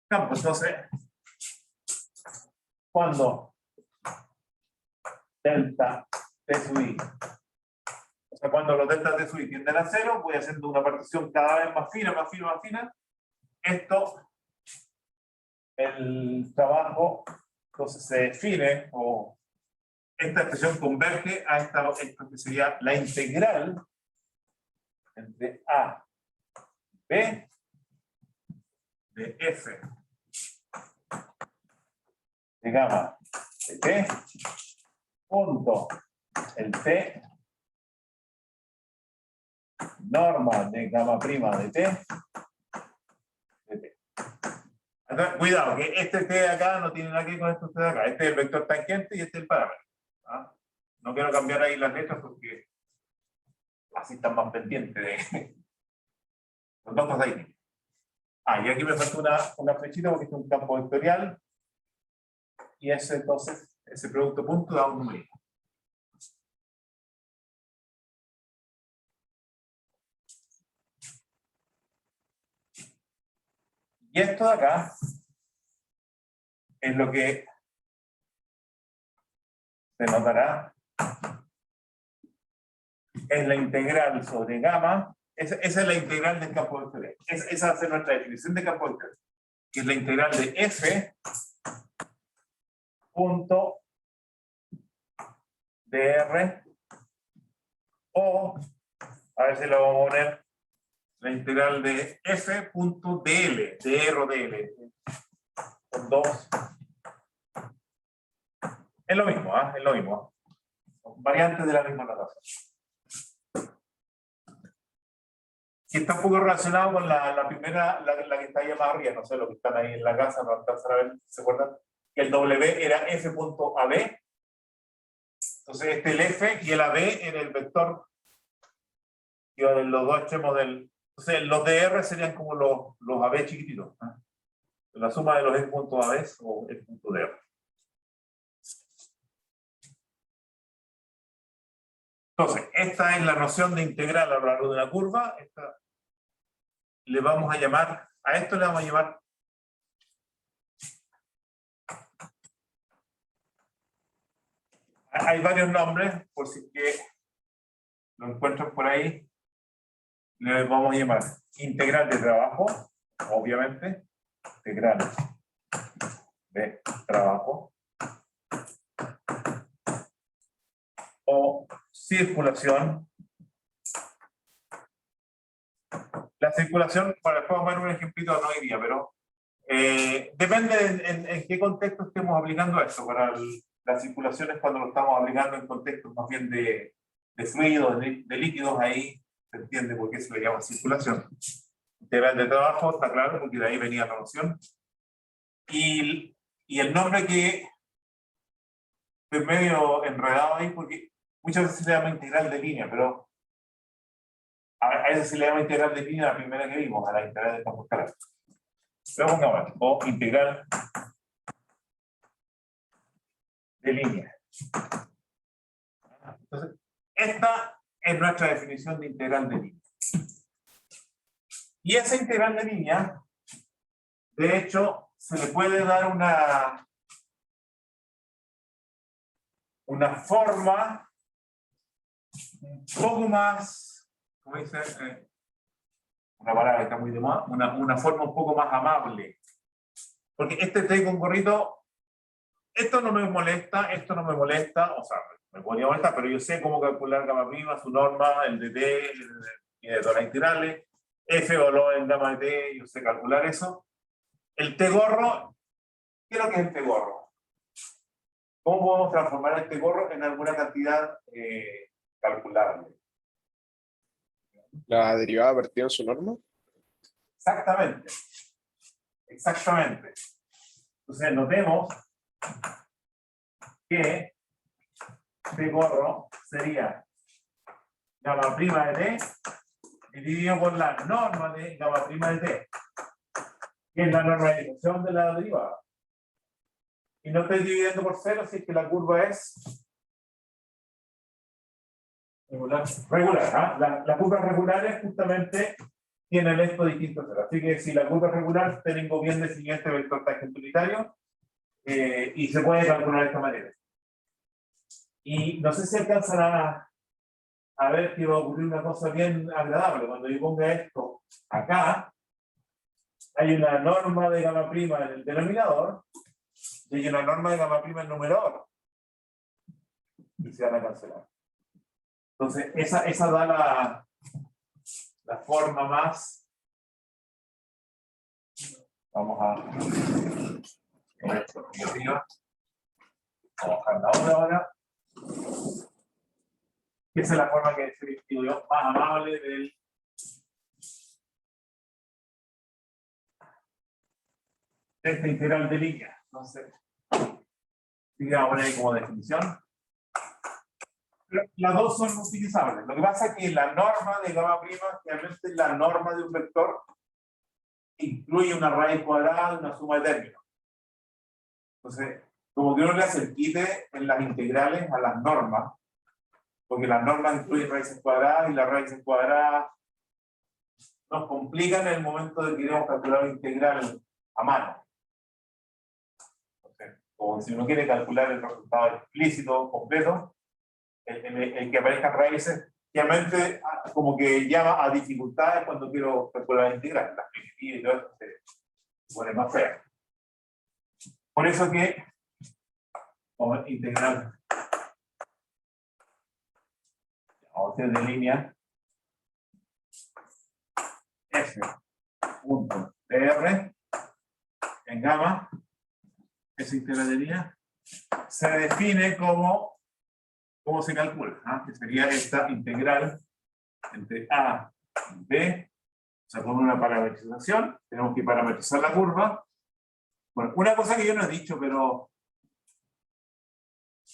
campo. Entonces, cuando delta T sub I, o sea, cuando los deltas T sub I tienden a 0, voy haciendo una partición cada vez más fina, más fina, más fina. Esto, el trabajo, entonces se define, o esta expresión converge a esto que sería la integral entre A B de F de gamma de T punto el T norma de gamma prima de T de T. Entonces, cuidado, que este T de acá no tiene nada que ver con este T de acá. Este es el vector tangente y este es el parámetro. ¿Ah? No quiero cambiar ahí las letras porque así están más pendientes de los dos cosas ahí. Y aquí me falta una flechita porque este es un campo vectorial. Y ese entonces, ese producto punto da un numerito. Y esto de acá es lo que se notará. Es la integral sobre gamma. Esa es la integral del campo vectorial. Esa va a ser nuestra definición de campo vectorial. Que es la integral de F punto dr o, a ver si lo vamos a poner, la integral de f punto dl, dr, con 2. Es lo mismo, ¿ah? Es lo mismo. Son variantes de la misma notación. Que está un poco relacionado con la primera, la que está ahí más arriba, no sé, los que están ahí en la casa, no alcanzan a ver, ¿se acuerdan? Que el W era f.ab. Entonces el f y el ab en el vector que iba en los dos extremos del... Entonces los dr serían como los ab chiquititos, ¿eh? La suma de los f.ab o f.dr. Entonces, esta es la noción de integral a lo largo de una curva. Esta le vamos a llamar, a esto le vamos a llamar hay varios nombres, por si que lo encuentran por ahí. Le vamos a llamar integral de trabajo, obviamente, integral de trabajo, o circulación. La circulación, para después vamos a ver un ejemplito, no hoy día, pero depende en qué contexto estemos aplicando esto. Para la circulación es cuando lo estamos aplicando en contextos más bien de fluidos, de líquidos, ahí se entiende por qué se le llama circulación. Integral de trabajo, está claro, porque de ahí venía la noción. Y el nombre que es medio enredado ahí, porque muchas veces se le llama integral de línea, pero a eso se le llama integral de línea, la primera que vimos, a la integral de campo escalar. Pero pongamos, o integral de línea. Entonces, esta es nuestra definición de integral de línea. Y esa integral de línea, de hecho, se le puede dar una forma un poco más, ¿cómo dice? Una palabra que está muy de moda, una forma un poco más amable. Porque este T con gorrito, esto no me molesta, o sea, me podría molestar, pero yo sé cómo calcular gamma prima, su norma, el de T, y de todas las integrales, F valor en gamma de T, yo sé calcular eso. El T gorro, ¿qué es lo que es el T gorro? ¿Cómo podemos transformar este gorro en alguna cantidad calculable? La derivada vertida en su norma. Exactamente. Exactamente. Entonces notemos que T gorro sería gamma prima de T dividido por la norma de gamma prima de T, que es la normalización de la derivada. Y no estoy dividiendo por cero si es que la curva es regular. ¿Ah? Las curvas regulares justamente tienen esto distinto a cero. Así que si la curva es regular, tengo bien definido este vector tangente unitario y se puede calcular de esta manera. Y no sé si alcanzan a ver que va a ocurrir una cosa bien agradable. Cuando yo ponga esto acá, hay una norma de gamma prima en el denominador y hay una norma de gamma prima en el numerador. Y se van a cancelar. Entonces, esa da la forma más. Vamos a esto aquí arriba. Vamos a bajar la otra ahora. Esa es la forma que se digo yo, más amable de esta integral de línea. Entonces, voy a poner ahí como definición. Las dos son utilizables. Lo que pasa es que la norma de gamma prima, realmente la norma de un vector, incluye una raíz cuadrada y una suma de términos. Entonces, como que uno le hace el quite en las integrales a las normas, porque las normas incluyen raíces cuadradas y las raíces cuadradas nos complican en el momento de que queremos calcular una integral a mano. Entonces, como si uno quiere calcular el resultado explícito, completo, el que aparezcan raíces, realmente como que llama a dificultades cuando quiero calcular la integral. Las primitivas y todo eso se pone más fea. Por eso que o integral. Vamos a hacer de línea f punto dr en gamma, esa integral de línea, se define como, ¿cómo se calcula? ¿Ah? Que sería esta integral entre a y b, o sea, con una parametrización, tenemos que parametrizar la curva. Bueno, una cosa que yo no he dicho, pero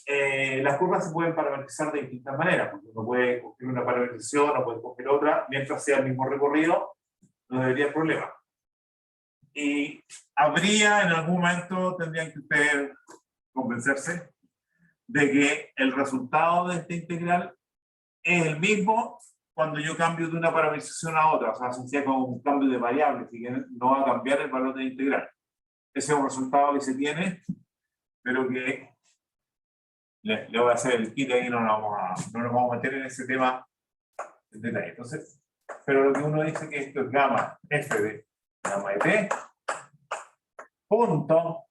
las curvas se pueden parametrizar de distintas maneras, porque uno puede coger una parametrización o puede coger otra, mientras sea el mismo recorrido, no debería haber problema. Y habría, en algún momento, tendrían que ustedes convencerse de que el resultado de esta integral es el mismo cuando yo cambio de una parametrización a otra, o sea, asociado con un cambio de variables, y que no va a cambiar el valor de la integral. Ese es un resultado que se tiene, pero que le voy a hacer el kit y no nos vamos a meter en ese tema en detalle. Entonces, pero lo que uno dice que esto es gamma f de gamma de t, punto.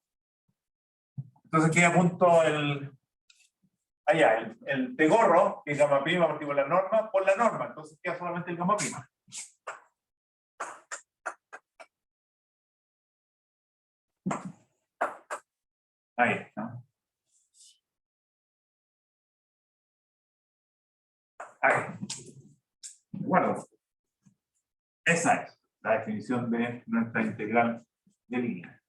Entonces queda punto el t gorro, que es gamma prima partido por la norma, entonces queda solamente el gamma prima. Ahí está. Ahí. ¿De acuerdo? Esa es la definición de nuestra integral de línea.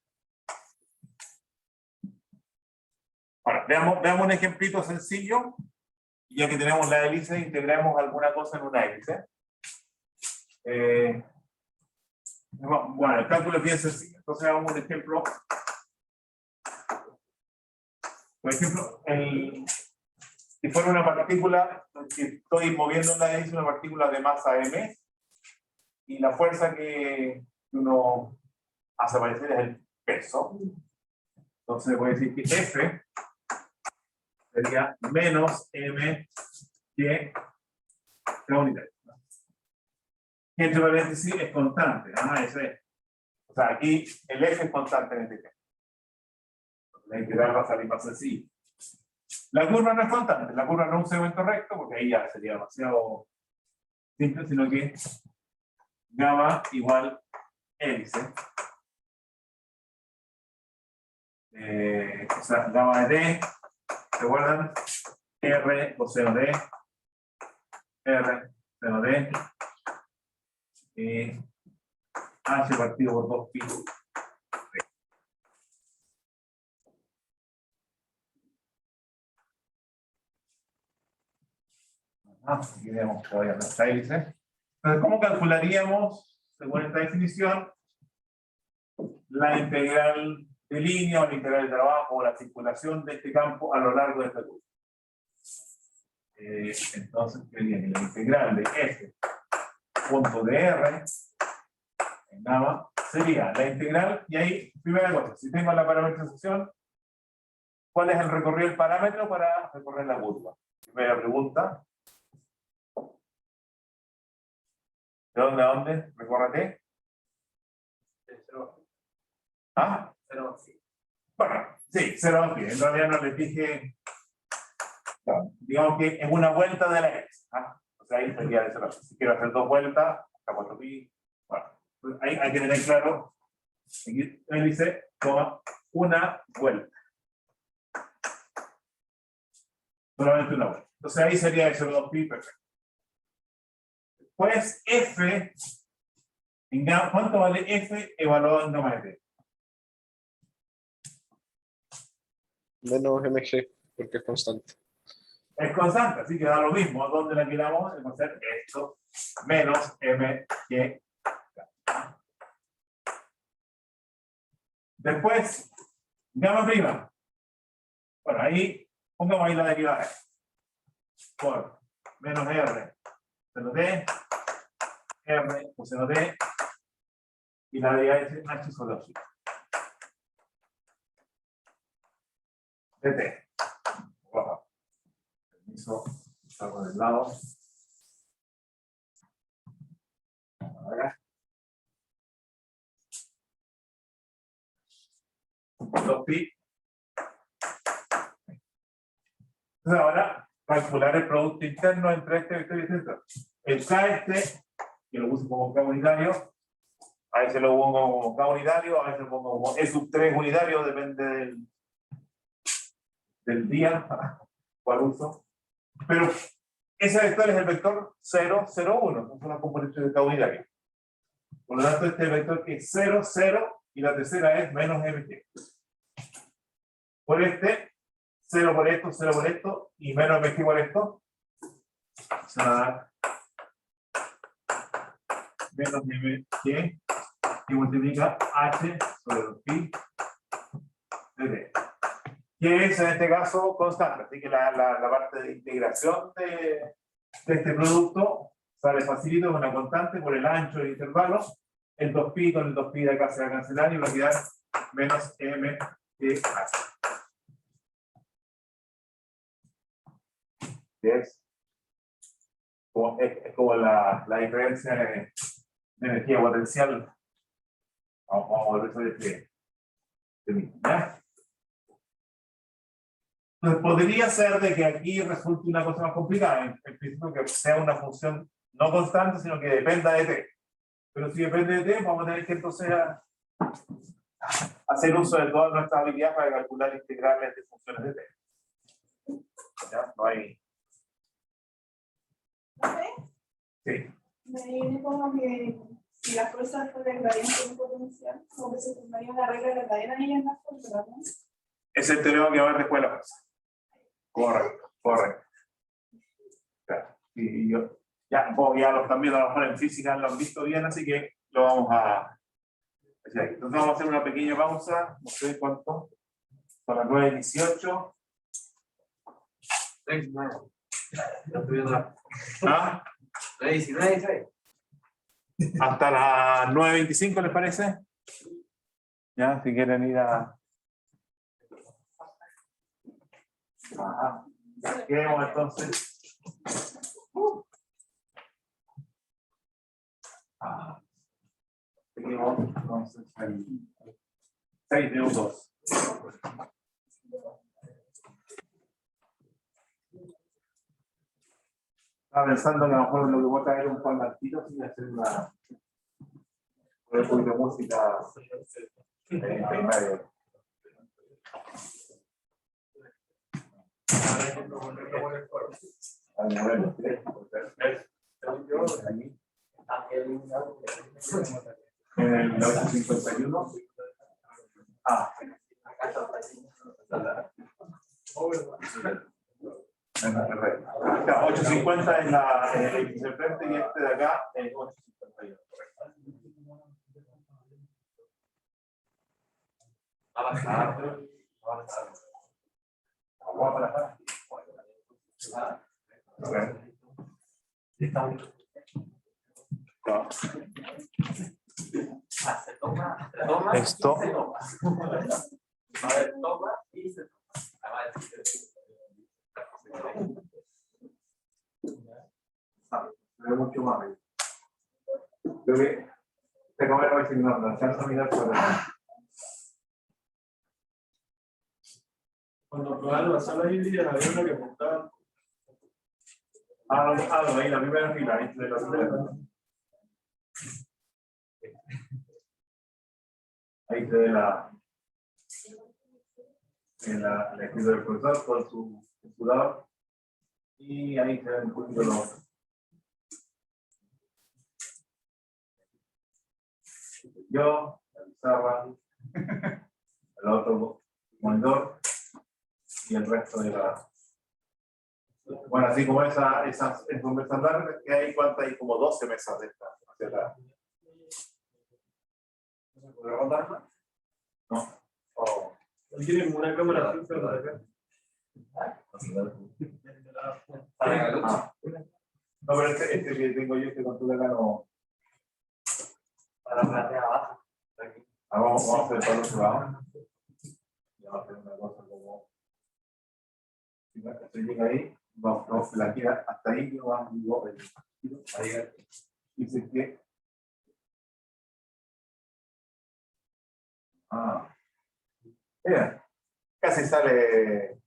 Ahora, veamos un ejemplito sencillo. Ya que tenemos la hélice, integremos alguna cosa en una hélice. Bueno, el cálculo es bien sencillo. Entonces, hagamos un ejemplo. Por ejemplo, si fuera una partícula, si estoy moviendo en la hélice una partícula de masa m, y la fuerza que uno hace aparecer es el peso. Entonces voy a decir que F sería menos m que la unidad. Entre paréntesis es constante. O sea, aquí el F es constante en este caso. La integral va a salir más sencilla. La curva no es constante, la curva no es un segmento recto, porque ahí ya sería demasiado simple, sino que gamma igual hélice. O sea, gamma de t, ¿se acuerdan? R coseno de R seno de H partido por 2 pi. Aquí tenemos todavía nuestra hélice. Entonces, ¿cómo calcularíamos, según esta definición, la integral de línea o la integral de trabajo o la circulación de este campo a lo largo de esta curva? Entonces, sería que la integral de f punto de r en gamma sería la integral, y ahí, primera cosa, si tengo la parametrización, ¿cuál es el recorrido del parámetro para recorrer la curva? Primera pregunta. ¿De dónde a dónde? Recórrete. ¿Ah? 0, sí. Bueno, sí, 0 a pi. En realidad no les dije. No, digamos que es una vuelta de la x. ¿Ah? O sea, ahí sería de 0 a pi. Si quiero hacer 2 vueltas, hasta 4 pi. Bueno, pues ahí hay que tener claro. Aquí él dice, toma una vuelta. Solamente una vuelta. Entonces ahí sería de 0 a 2 pi, perfecto. Pues f, ¿cuánto vale f evaluado en gamma de t? Menos mg, porque es constante. Es constante, así que da lo mismo. ¿Dónde la quitamos? Es hacer esto menos m que. Después, gamma prima. Bueno, ahí pongamos ahí la derivada. Por menos r seno t, r coseno t, y la derivada es h sobre 2 de t. Wow. Permiso, salgo del lado. Ahora. 2 pi. Entonces ahora, calcular el producto interno entre este vector y este vector. El K este, que lo uso como K unitario, a veces lo pongo como K unitario, a veces lo pongo como E3 unitario, depende del día, cuál uso. Pero ese vector es el vector 0, 0, 1, son las componentes de K unitario. Por lo tanto, este vector que es 0, 0, y la tercera es menos MG. Por este, 0 por esto, y menos MG por esto, se va a dar menos MG, que multiplica H sobre los pi de T. Que es en este caso constante, así que la parte de integración de este producto sale facilito con una constante por el ancho del intervalo. El 2pi con el 2pi de acá se va a cancelar y va a quedar menos m que h. Es como la diferencia de energía potencial. Vamos a volver a ver ¿ya? Entonces podría ser de que aquí resulte una cosa más complicada, en principio que sea una función no constante, sino que dependa de t. Pero si depende de t, vamos a tener que entonces hacer uso de toda nuestra habilidad para calcular integrales de funciones de t. ¿Ya? No hay. Sí. Me viene como que si las cosas fueran gradiente en potencial, como que se tomaría una regla verdadera y en las fórmulas, ¿no? Es el teorema que va a ver después de la cosa. Correcto, correcto. Y yo, ya los también a lo mejor en física lo han visto bien, así que lo vamos a hacer aquí. Entonces vamos a hacer una pequeña pausa, no sé cuánto, son las 9:18. 3:19. No estoy viendo la. ¿Ah? 3:19. Hasta las 9:25, ¿les parece? Ya, si quieren ir a. Ajá. Quedemos entonces. Seguimos entonces ahí. 6 minutos. Estaba pensando que a lo mejor lo que voy a traer un parlantito y hacer una. Poner un poquito de música en medio. En el 851. Ah. 850 es el frente y este de acá es 851. Avanzar. Vamos a la esto. Se ve mucho más. Creo que te comer hoy sin no alcanza a mirar por el. Cuando probaron la sala híbrida había uno que apuntaba. Ahí la primera fila, ahí de la primera. Ahí se ve el escrito del profesor con su lado. Y ahí se ve un poquito los. Yo, la pizarra, el otro monitor y el resto de la. Bueno, así como esas mesas largas que hay, ¿cuántas hay? Como 12 mesas de estas. Hacia atrás. ¿No se puede rondar más? No. Oh. ¿No tienen una cámara fija para acá? No, pero este que tengo yo, este control acá no. Para plantear abajo. Vamos a hacer para el otro lado. Y vamos a hacer una cosa como. Si se llega ahí, vamos la queda hasta ahí, yo vamos a llegar. Dice que. Mira, casi sale.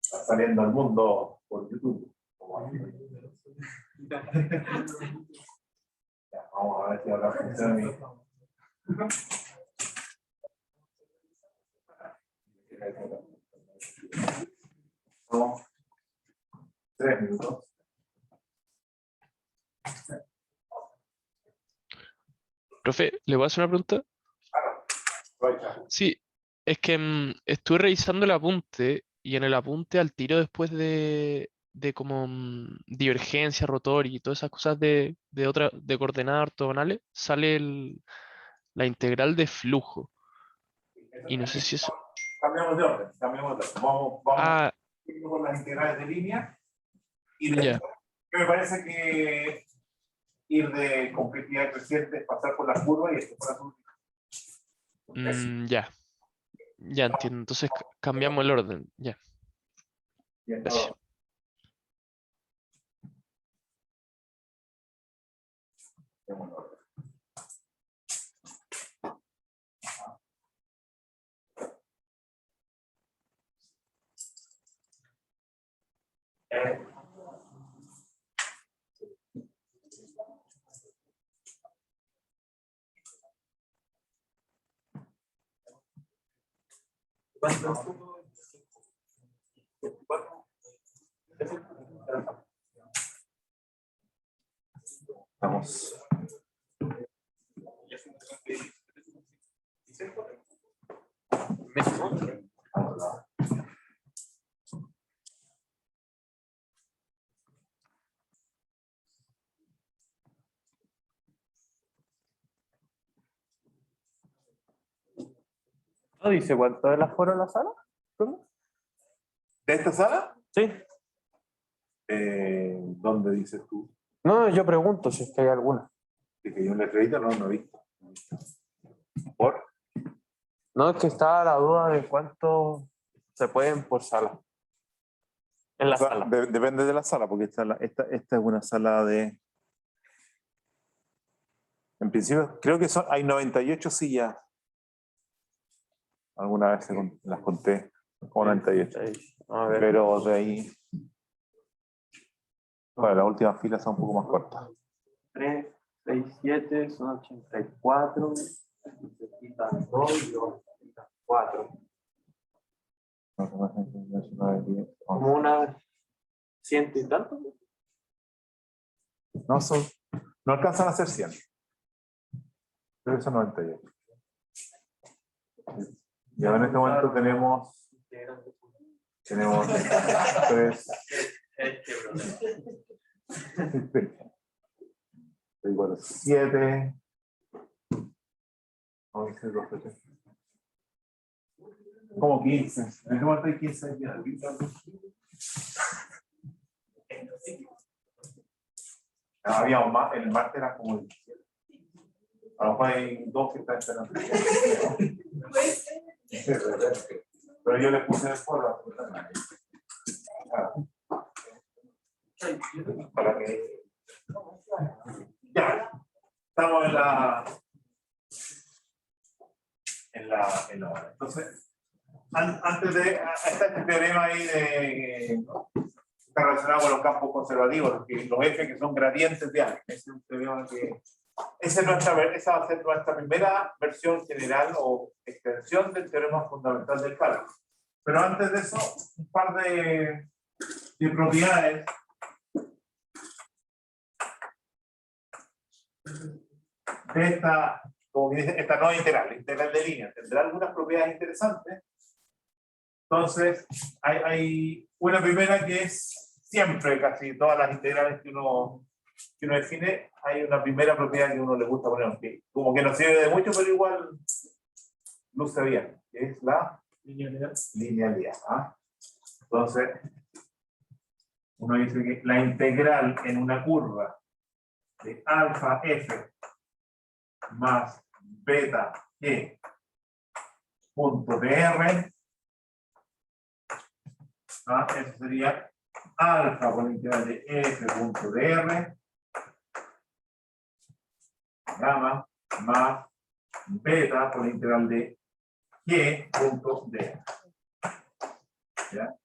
Está saliendo al mundo por YouTube. Ya, vamos a ver si ahora funciona. No. 3 minutos. Profe, ¿le voy a hacer una pregunta? Sí, es que estuve revisando el apunte y en el apunte al tiro después de como divergencia, rotor y todas esas cosas de coordenadas ortogonales, sale la integral de flujo. Y no sé si eso... Cambiamos de orden, Vamos Ah, con las integrales de línea. Y ya. después, que me parece que ir de complejidad creciente es pasar por la curva y esto por la curva. Ya. Ya entiendo. Entonces cambiamos el orden. Ya. Bien, Gracias. todo. Cambiamos el orden. Vamos. ¿No dice cuánto es el aforo en la sala? ¿De esta sala? Sí. ¿Dónde dices tú? No, yo pregunto si es que hay alguna. ¿De que yo un letradito? No, no he visto. ¿Por? No, es que estaba la duda de cuánto se pueden por sala. En la sala. Depende de la sala, porque esta es una sala de... En principio, creo que hay 98 sillas. Alguna vez las conté, como 98. A ver. Pero de ahí... Bueno, las últimas filas son un poco más cortas. 3, 6, 7, son 84. Se quitan 2 y 2 se quitan 4. Como unas 100 y tanto. No alcanzan a ser 100. Creo que son 98. Y ahora en este momento tenemos 3, 7, 11, 12, como 15. En este momento hay 15. Había un más, el martes era como 17. A lo mejor hay 2 que están esperando. Pero yo le puse el foro. Para que... Ya. Estamos en la hora. Entonces, antes de... Está este teorema ahí está relacionado con los campos conservativos, los F que son gradientes de alfa. Ese es un teorema que... esa va a ser nuestra primera versión general o extensión del teorema fundamental del cálculo. Pero antes de eso, un par de propiedades de esta, como que dice, esta nueva integral de línea. Tendrá algunas propiedades interesantes. Entonces, hay una primera que es siempre, casi todas las integrales que uno define, hay una primera propiedad que a uno le gusta poner, aunque como que no sirve de mucho, pero igual luce bien, que es la linealidad. ¿Ah? Entonces, uno dice que la integral en una curva de alfa f más beta g punto dr, eso sería alfa por la integral de f punto dr gamma más beta por la integral de G punto D. ¿Ya?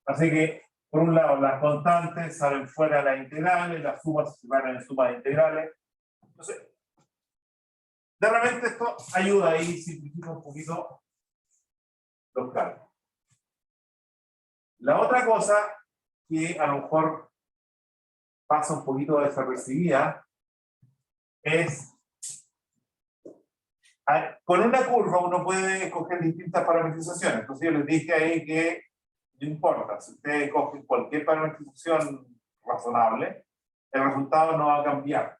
Así que, por un lado, las constantes salen fuera de las integrales, las sumas se separan en sumas integrales. Entonces, de repente esto ayuda ahí, simplifica un poquito los cálculos. La otra cosa que a lo mejor pasa un poquito desapercibida es, con una curva uno puede escoger distintas parametrizaciones. Entonces yo les dije ahí que no importa, si ustedes cogen cualquier parametrización razonable, el resultado no va a cambiar.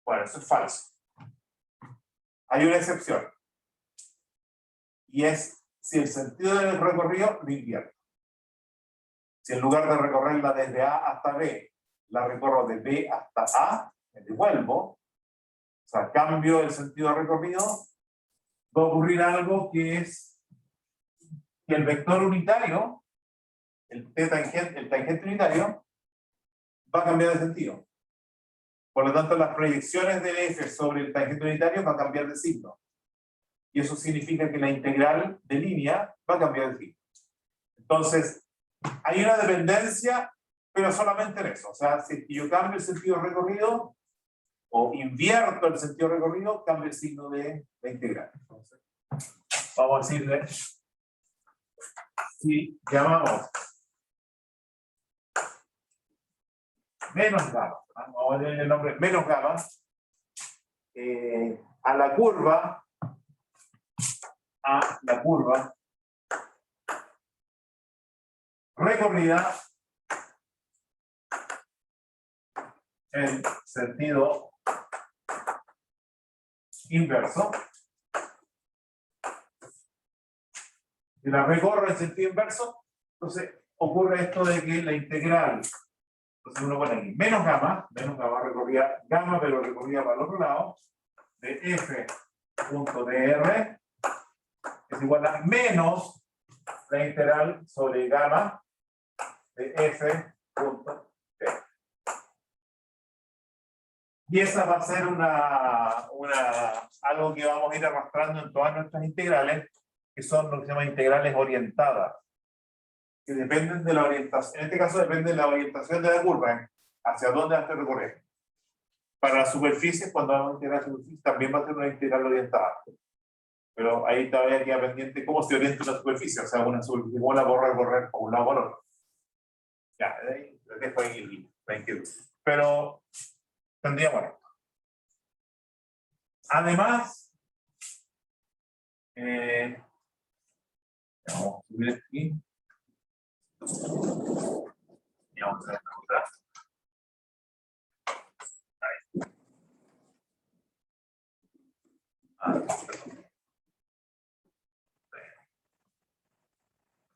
Bueno, eso es falso. Hay una excepción. Y es si el sentido del recorrido lo invierto. Si en lugar de recorrerla desde A hasta B, la recorro de B hasta A, me devuelvo, o sea, cambio el sentido de recorrido, va a ocurrir algo que es que el vector unitario, el tangente unitario, va a cambiar de sentido. Por lo tanto, las proyecciones del F sobre el tangente unitario van a cambiar de signo. Y eso significa que la integral de línea va a cambiar de signo. Entonces, hay una dependencia, pero solamente en eso. O sea, si yo cambio el sentido de recorrido, o invierto el sentido de recorrido, cambio el signo de la integral. Entonces, vamos a decirle, si llamamos menos gamma, vamos a darle el nombre menos gamma, a la curva recorrida en sentido inverso. Si la recorro en sentido inverso, entonces ocurre esto de que la integral, entonces uno pone aquí menos gamma recorría gamma, pero recorría para el otro lado, de f punto dr es igual a menos la integral sobre gamma de f punto t. Y esa va a ser algo que vamos a ir arrastrando en todas nuestras integrales, que son lo que se llama integrales orientadas, que dependen de la orientación, en este caso depende de la orientación de la curva, hacia dónde hace recorrer. Para las superficies, cuando vamos a integrar superficies, también va a ser una integral orientada. Pero ahí todavía queda pendiente cómo se orienta una superficie, o sea, una superficie, cómo la puedo recorrer por un lado o por otro. Ya, les dejo ahí la inquietud. Pero tendríamos esto. Además, vamos a subir aquí. Y vamos a ver la otra.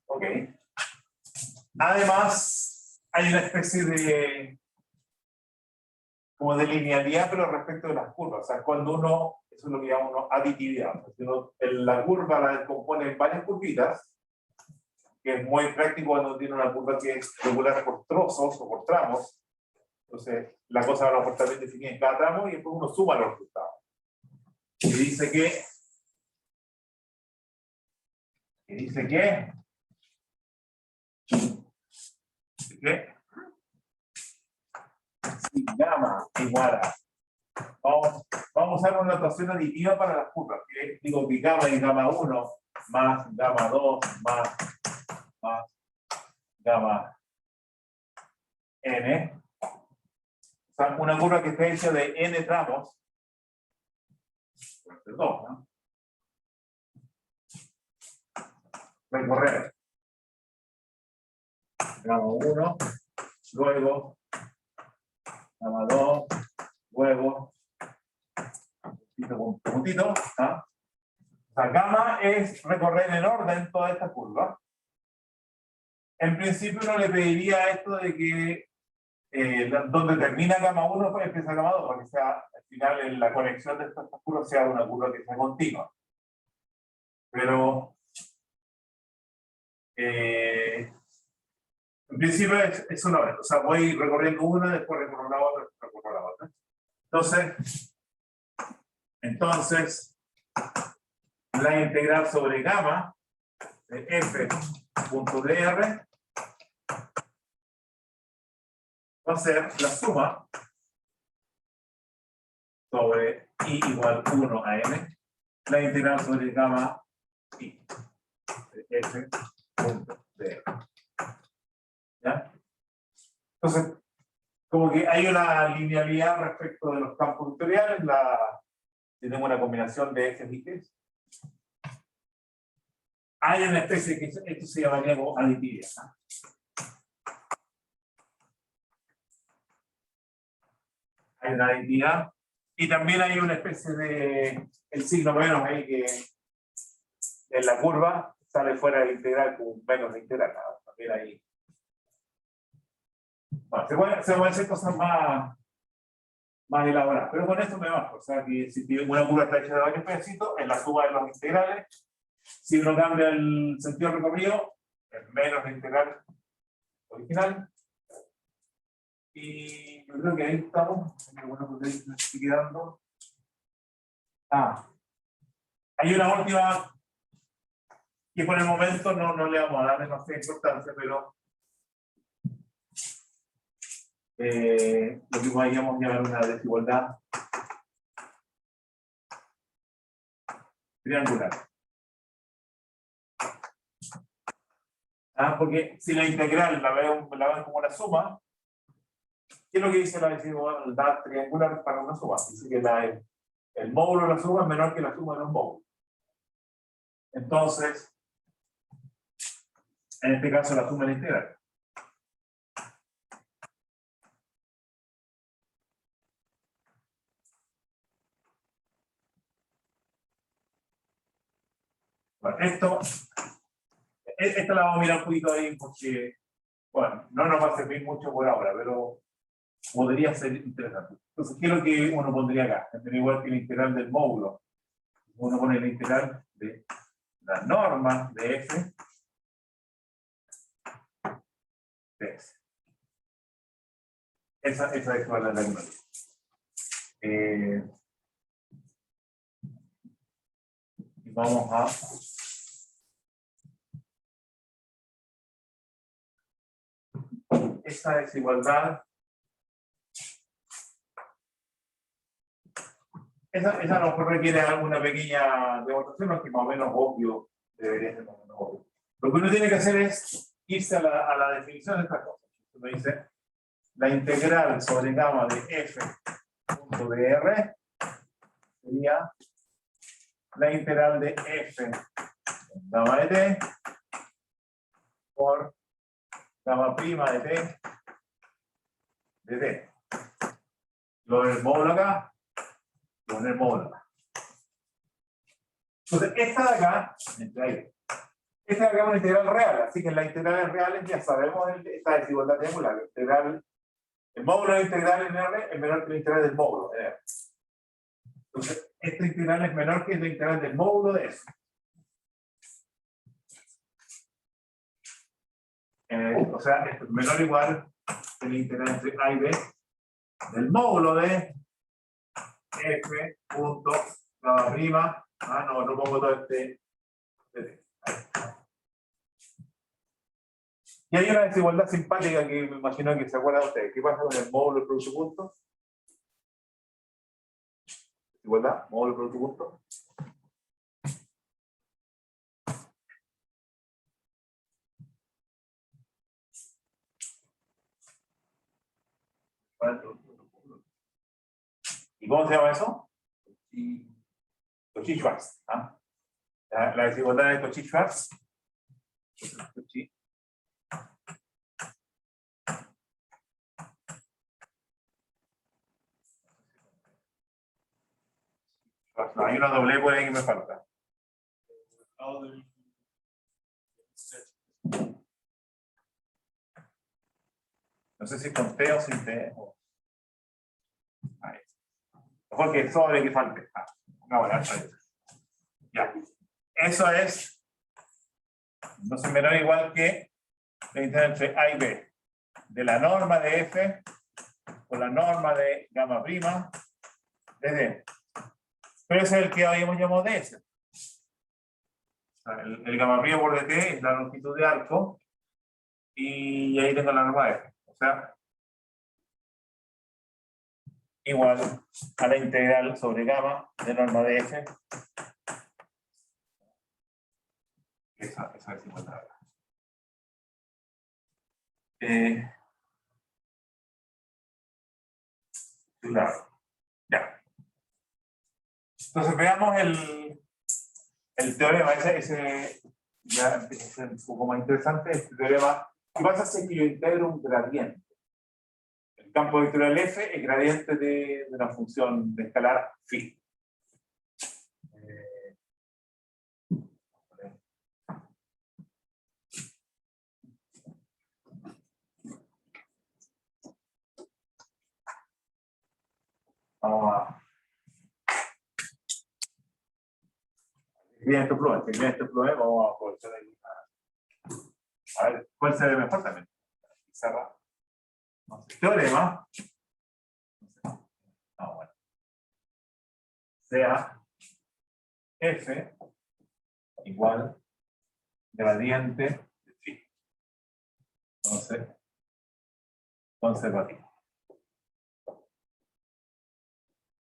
Ok. Además, hay una especie de como de linealidad, pero respecto de las curvas. O sea, cuando uno, eso es lo que llamamos aditividad. La curva la descompone en varias curvitas, que es muy práctico cuando tiene una curva que es regular por trozos o por tramos. Entonces, la cosa va a estar bien definida en cada tramo y después uno suma los resultados. Y dice que si gamma igual a, vamos a usar una notación aditiva para las curvas, que digo que gamma es gamma 1 más gamma 2 más gamma n. O sea, una curva que está hecha de n tramos, perdón, ¿no? Recorrer gamma 1, luego gamma 2, luego puntito, ¿ah? O sea, gamma es recorrer en orden toda esta curva. En principio uno le pediría esto de que donde termina gamma 1 pues empieza gamma 2, para que sea al final en la conexión de estas curvas sea una curva que sea continua. Pero en principio es una vez, o sea, voy recorriendo una, después recorro la otra, Entonces, la integral sobre gamma de f.dr va a ser la suma sobre i igual 1 a n, la integral sobre gamma i de f.dr. ¿Ya? Entonces, como que hay una linealidad respecto de los campos vectoriales, tenemos una combinación de ejes y t's. Hay una especie que esto se llamaría como aditividad, ¿no? Hay una aditividad y también hay una especie de el signo menos ahí que en la curva sale fuera del integral con un menos de integral, ¿no? También ahí. Bueno, se pueden hacer cosas más elaboradas, pero con esto me bajo. O sea que si una curva está hecha de varios pedacitos, es la suma de los integrales. Si uno cambia el sentido recorrido, es menos la integral original. Y yo creo que ahí estamos. Bueno, porque ahí me estoy quedando. Hay una última que por el momento no le vamos a dar demasiada importancia, pero lo que podríamos llamar una desigualdad triangular. Porque si la integral la ven como una suma, ¿qué es lo que dice la desigualdad triangular para una suma? Dice que el módulo de la suma es menor que la suma de los módulos. Entonces, en este caso la suma de la integral. Bueno, esta la vamos a mirar un poquito ahí porque, bueno, no nos va a servir mucho por ahora, pero podría ser interesante. Entonces, ¿qué es lo que uno pondría acá? Igual que el integral del módulo. Uno pone el integral de la norma de f de s. Esa es la norma. Y vamos a esa desigualdad. Esa a lo mejor requiere alguna pequeña demostración, aunque más o menos obvio debería ser más o menos obvio. Lo que uno tiene que hacer es irse a la definición de esta cosa. Uno dice la integral sobre gamma de f.dr sería la integral de f gamma de t por gamma prima de t de t. Lo del módulo acá. Con el módulo acá. Entonces, esta de acá, esta de acá es una integral real, así que en las integrales reales ya sabemos esta desigualdad triangular. El módulo de integral en R es menor que la integral del módulo en R. Entonces, esta integral es menor que la integral del módulo de eso. O sea, esto es menor o igual que la integral entre A y B del módulo de f punto gamma prima. No pongo todo este. Y hay una desigualdad simpática que me imagino que se acuerdan ustedes. ¿Qué pasa con el módulo del producto punto? Desigualdad, módulo del producto punto. ¿Y cómo se llama eso? Cauchy-Schwarz. La desigualdad de Cauchy-Schwarz. No, hay una doble por ahí que me falta. No sé si con T o sin T. Mejor que sobre que falte. Ya. Eso es. No se menor igual que la integral entre A y B. De la norma de F por la norma de gamma prima de D. Pero ese es el que habíamos llamado ds. O sea, el gamma prima por dt es la longitud de arco, y ahí tengo la norma f. O sea, igual a la integral sobre gamma de norma de f. Esa desigualdad. Claro. Ya. Entonces veamos el teorema. Ese ya empieza a ser un poco más interesante. Este teorema. ¿Qué pasa si es que yo integro un gradiente? El campo vectorial f es gradiente de una función de escalar phi. Vamos a este problema, vamos a aprovechar ahí. A ver, ¿cuál se ve mejor también? Cerrar. No sé. Teorema. No, bueno. Sea f igual gradiente de phi. Entonces, conservativo.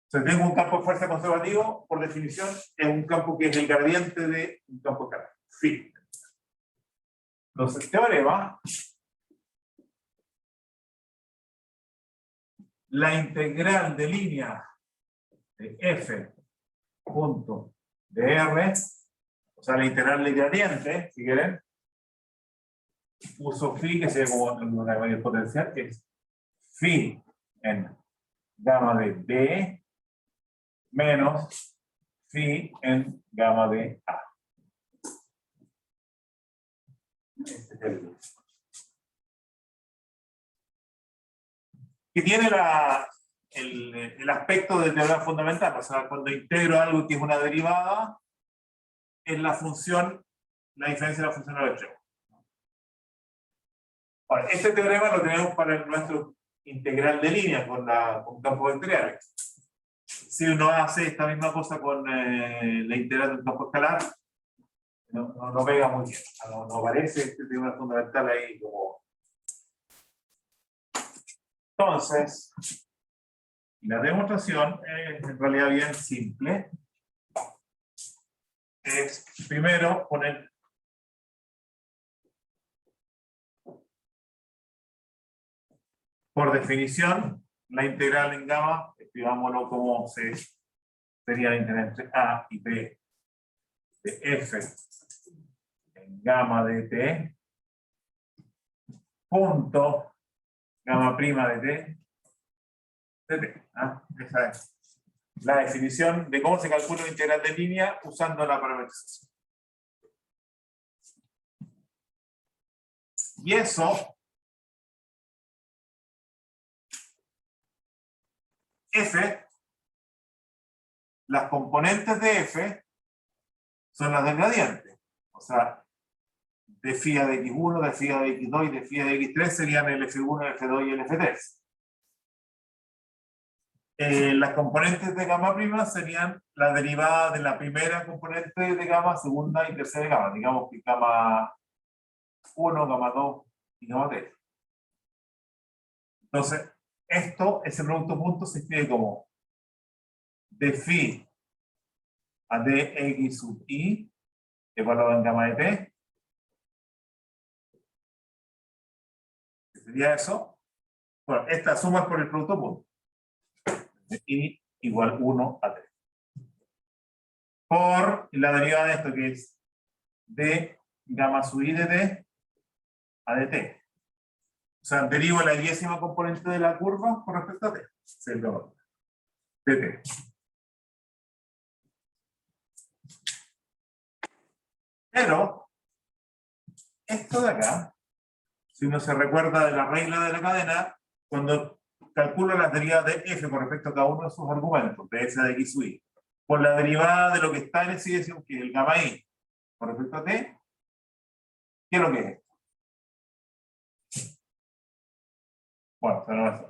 Si tengo un campo de fuerza conservativo, por definición, es un campo que es el gradiente de un campo escalar. Phi. Entonces, teorema. La integral de línea de f punto de r, o sea, la integral de gradiente, si quieren, uso phi, que sería como una mayor potencial, que es phi en gamma de b menos phi en gamma de a. Este es que tiene el aspecto de teorema fundamental. O sea, cuando integro algo que es una derivada, es la función, la diferencia de la función al extremo. Ahora, este teorema lo tenemos para nuestro integral de línea con campos vectoriales. Si uno hace esta misma cosa con la integral de un campo escalar, no pega muy bien. No parece este teorema fundamental ahí como. Entonces, la demostración es en realidad bien simple. Es primero poner por definición la integral en gamma, escribámoslo como sería la integral entre a y b de f en gamma de t punto gamma prima de t de t. Esa es la definición de cómo se calcula la integral de línea usando la parametrización. Y eso, f, las componentes de f son las del gradiente. O sea, de phi de x1, de phi de x2 y de phi de x3 serían el f1, el f2 y el f3. Las componentes de gamma prima serían la derivada de la primera componente de gamma, segunda y tercera de gamma. Digamos que gamma 1, gamma 2 y gamma 3. Entonces, ese producto punto se escribe como de phi a dx sub i, evaluado en gamma de t. ¿Qué sería eso? Bueno, esta suma es por el producto punto. De i igual 1 a 3. Por la derivada de esto que es de gamma sub i de t a dt. O sea, derivo la 10ª componente de la curva con respecto a t. Es el gamma de t. Pero, esto de acá, si uno se recuerda de la regla de la cadena, cuando calculo las derivadas de f con respecto a cada uno de sus argumentos, de f de x sub i, por la derivada de lo que está en esa dirección, que es el gamma i, con respecto a t, ¿qué es lo que es esto? Bueno, se nos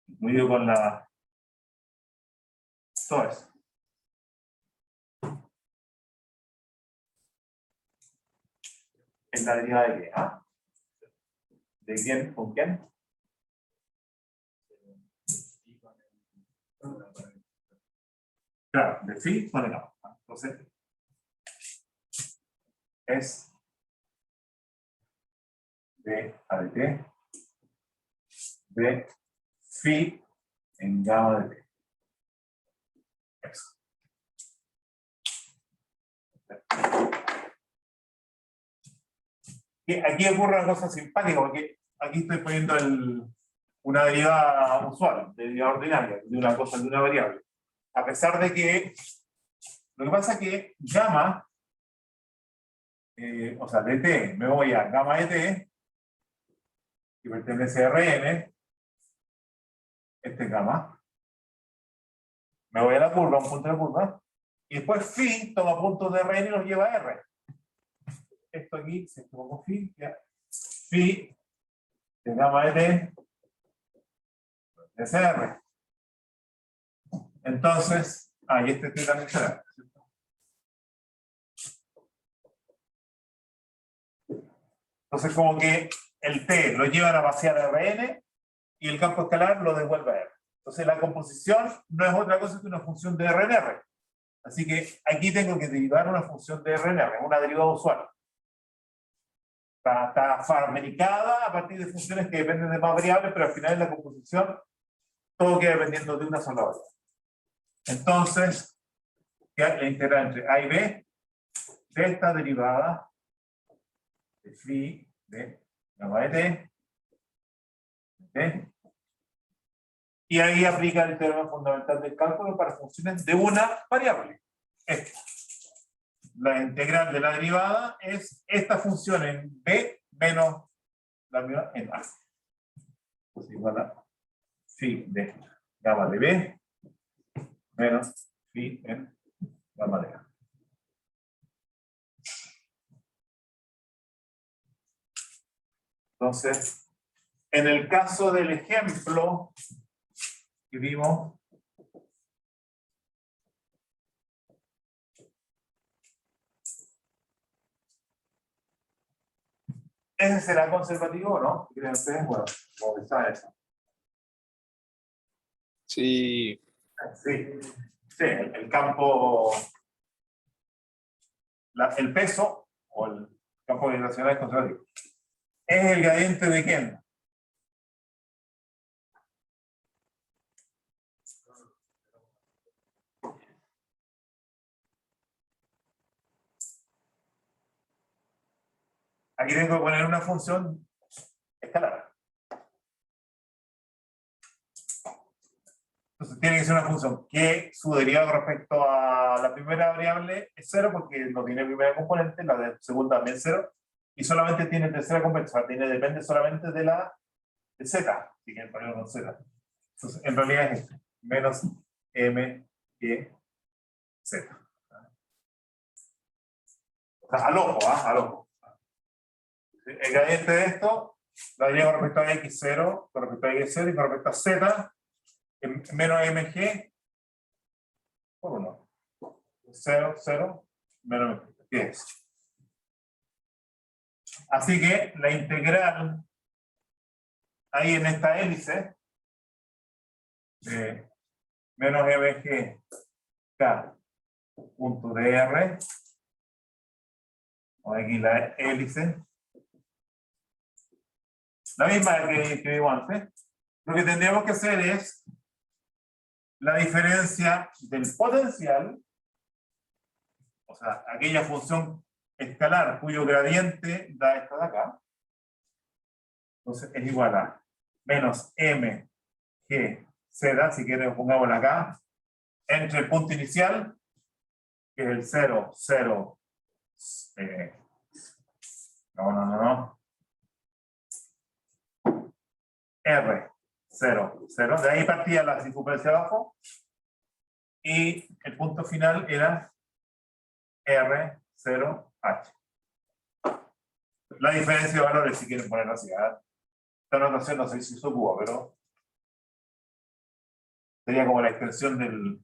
incluido con la Todo eso. Es la derivada de qué, ¿ah? ¿De quién? ¿Con quién? Claro, de phi con el gamma. Entonces, es de a de t de phi en gamma de t. Eso. Y aquí ocurre una cosa simpática, porque aquí estoy poniendo una derivada usual, derivada ordinaria, de una cosa, de una variable. A pesar de que, lo que pasa es que gamma, o sea, de t, me voy a gamma de t, que pertenece a Rn, este es gamma, me voy a la curva, un punto de la curva, y después phi toma puntos de Rn y los lleva a R. Esto aquí se toma con phi, ya. Phi de gamma de t es R. Entonces, y este t también será. Entonces, como que el t lo llevan a vaciar a Rn y el campo escalar lo devuelve a R. Entonces, la composición no es otra cosa que una función de R en R. Así que aquí tengo que derivar una función de R en R, una derivada usual. Está fabricada a partir de funciones que dependen de más variables, pero al final en la composición todo queda dependiendo de una sola variable. Entonces, la integral entre a y b de esta derivada de phi de gamma de t, y ahí aplica el teorema fundamental del cálculo para funciones de una variable. Esta. La integral de la derivada es esta función en b menos la misma en a. Pues igual a phi de gamma de b menos phi en gamma de a. Entonces, en el caso del ejemplo que vimos, ¿ese será conservativo o no? ¿Creen ustedes? Bueno, como está eso. Sí, Sí, sí, el campo, el peso o el campo gravitacional es conservativo. ¿Es el gradiente de quién? Aquí tengo que poner una función escalar. Entonces tiene que ser una función que su derivada con respecto a la primera variable es 0 porque no tiene primera componente, la de segunda también es 0, y solamente tiene tercera componente, o sea, depende solamente de la de z, si quieren ponerlo con z. Entonces, en realidad es esto, menos m que z. O sea, al ojo, al ojo. El gradiente de esto, la derivada con respecto a x0, con respecto a y0 y con respecto a z, menos mg por 1. 0, 0, menos mg. ¿Qué es? Así que la integral ahí en esta hélice de menos mg k punto dr, o aquí la hélice, la misma que vimos antes. Lo que tendríamos que hacer es la diferencia del potencial, o sea, aquella función escalar cuyo gradiente da esta de acá. Entonces es igual a menos m g z, si quieren pongámosla acá, entre el punto inicial, que es el 0, 0, R, 0, 0, de ahí partía la circunferencia abajo, y el punto final era R, 0, H. La diferencia de valores, si quieren ponerlo así, esta notación no sé si se ocupa, pero sería como la extensión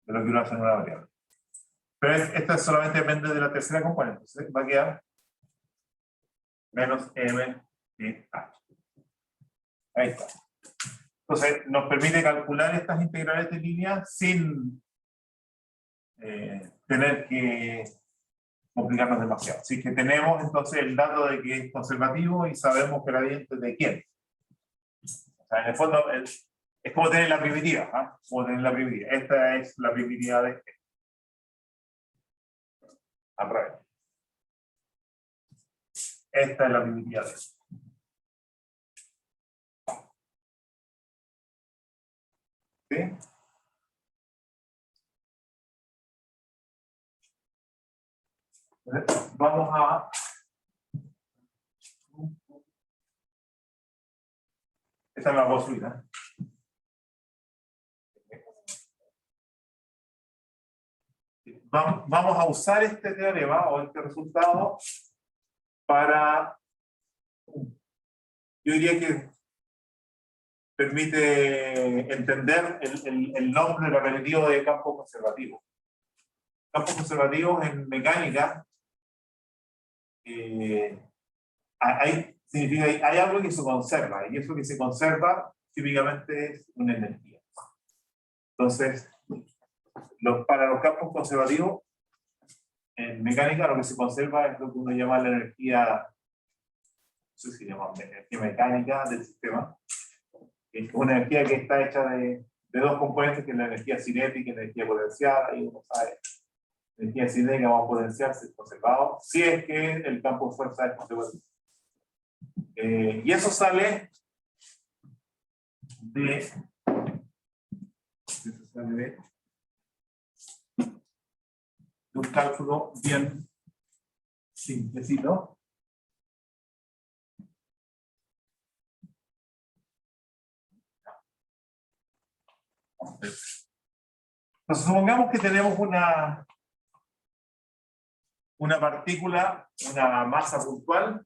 de lo que uno hace en una variable. Pero esta solamente depende de la tercera componente. Entonces va a quedar menos m de h. Ahí está. Entonces nos permite calcular estas integrales de línea sin tener que complicarnos demasiado. Así que tenemos entonces el dato de que es conservativo y sabemos gradiente de quién. O sea, en el fondo es como tener la primitiva. ¿Ah? Como tener la primitiva. Esta es la primitiva de este. Al revés. Esta es la primitiva de este. ¿Sí? Vamos a... Esta me la puedo subir, ¿eh? Vamos a usar este teorema o este resultado para... Yo diría que permite entender el nombre repetitivo de campo conservativo. Campos conservativos en mecánica hay algo que se conserva, y eso que se conserva típicamente es una energía. Entonces, para los campos conservativos, en mecánica lo que se conserva es lo que uno llama la energía, no sé si llamamos energía mecánica del sistema, es una energía que está hecha de dos componentes, que es la energía cinética y la energía potencial. Ahí uno sabe, la energía cinética va a potenciarse conservado, si es que el campo de fuerza es conservativo. Y eso sale de un cálculo bien simplecito. Entonces, supongamos que tenemos una partícula, una masa puntual,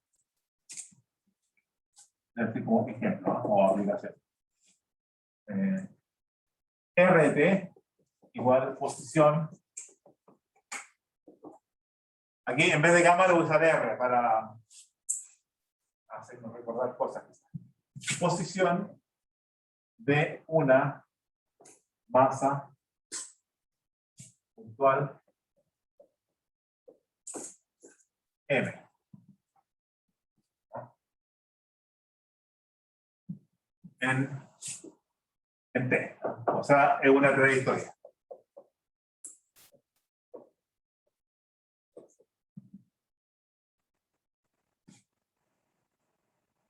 como ejemplo, ¿no? O aplicación. RT igual posición. Aquí en vez de gamma lo voy a usar R para hacernos recordar cosas. Posición de una masa puntual M. En T. O sea, es una trayectoria.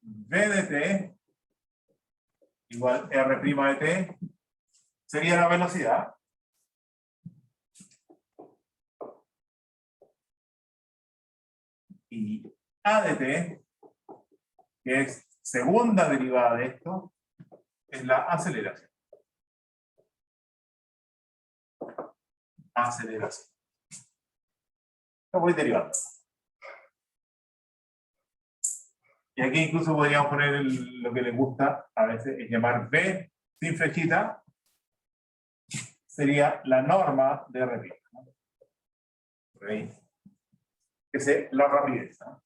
V de T igual R' de T sería la velocidad. Y A de T, que es segunda derivada de esto, es la aceleración. Aceleración. Lo voy derivando. Y aquí incluso podríamos poner lo que les gusta a veces, es llamar V sin flechita, sería la norma de RT. Que es la rapidez. ¿No?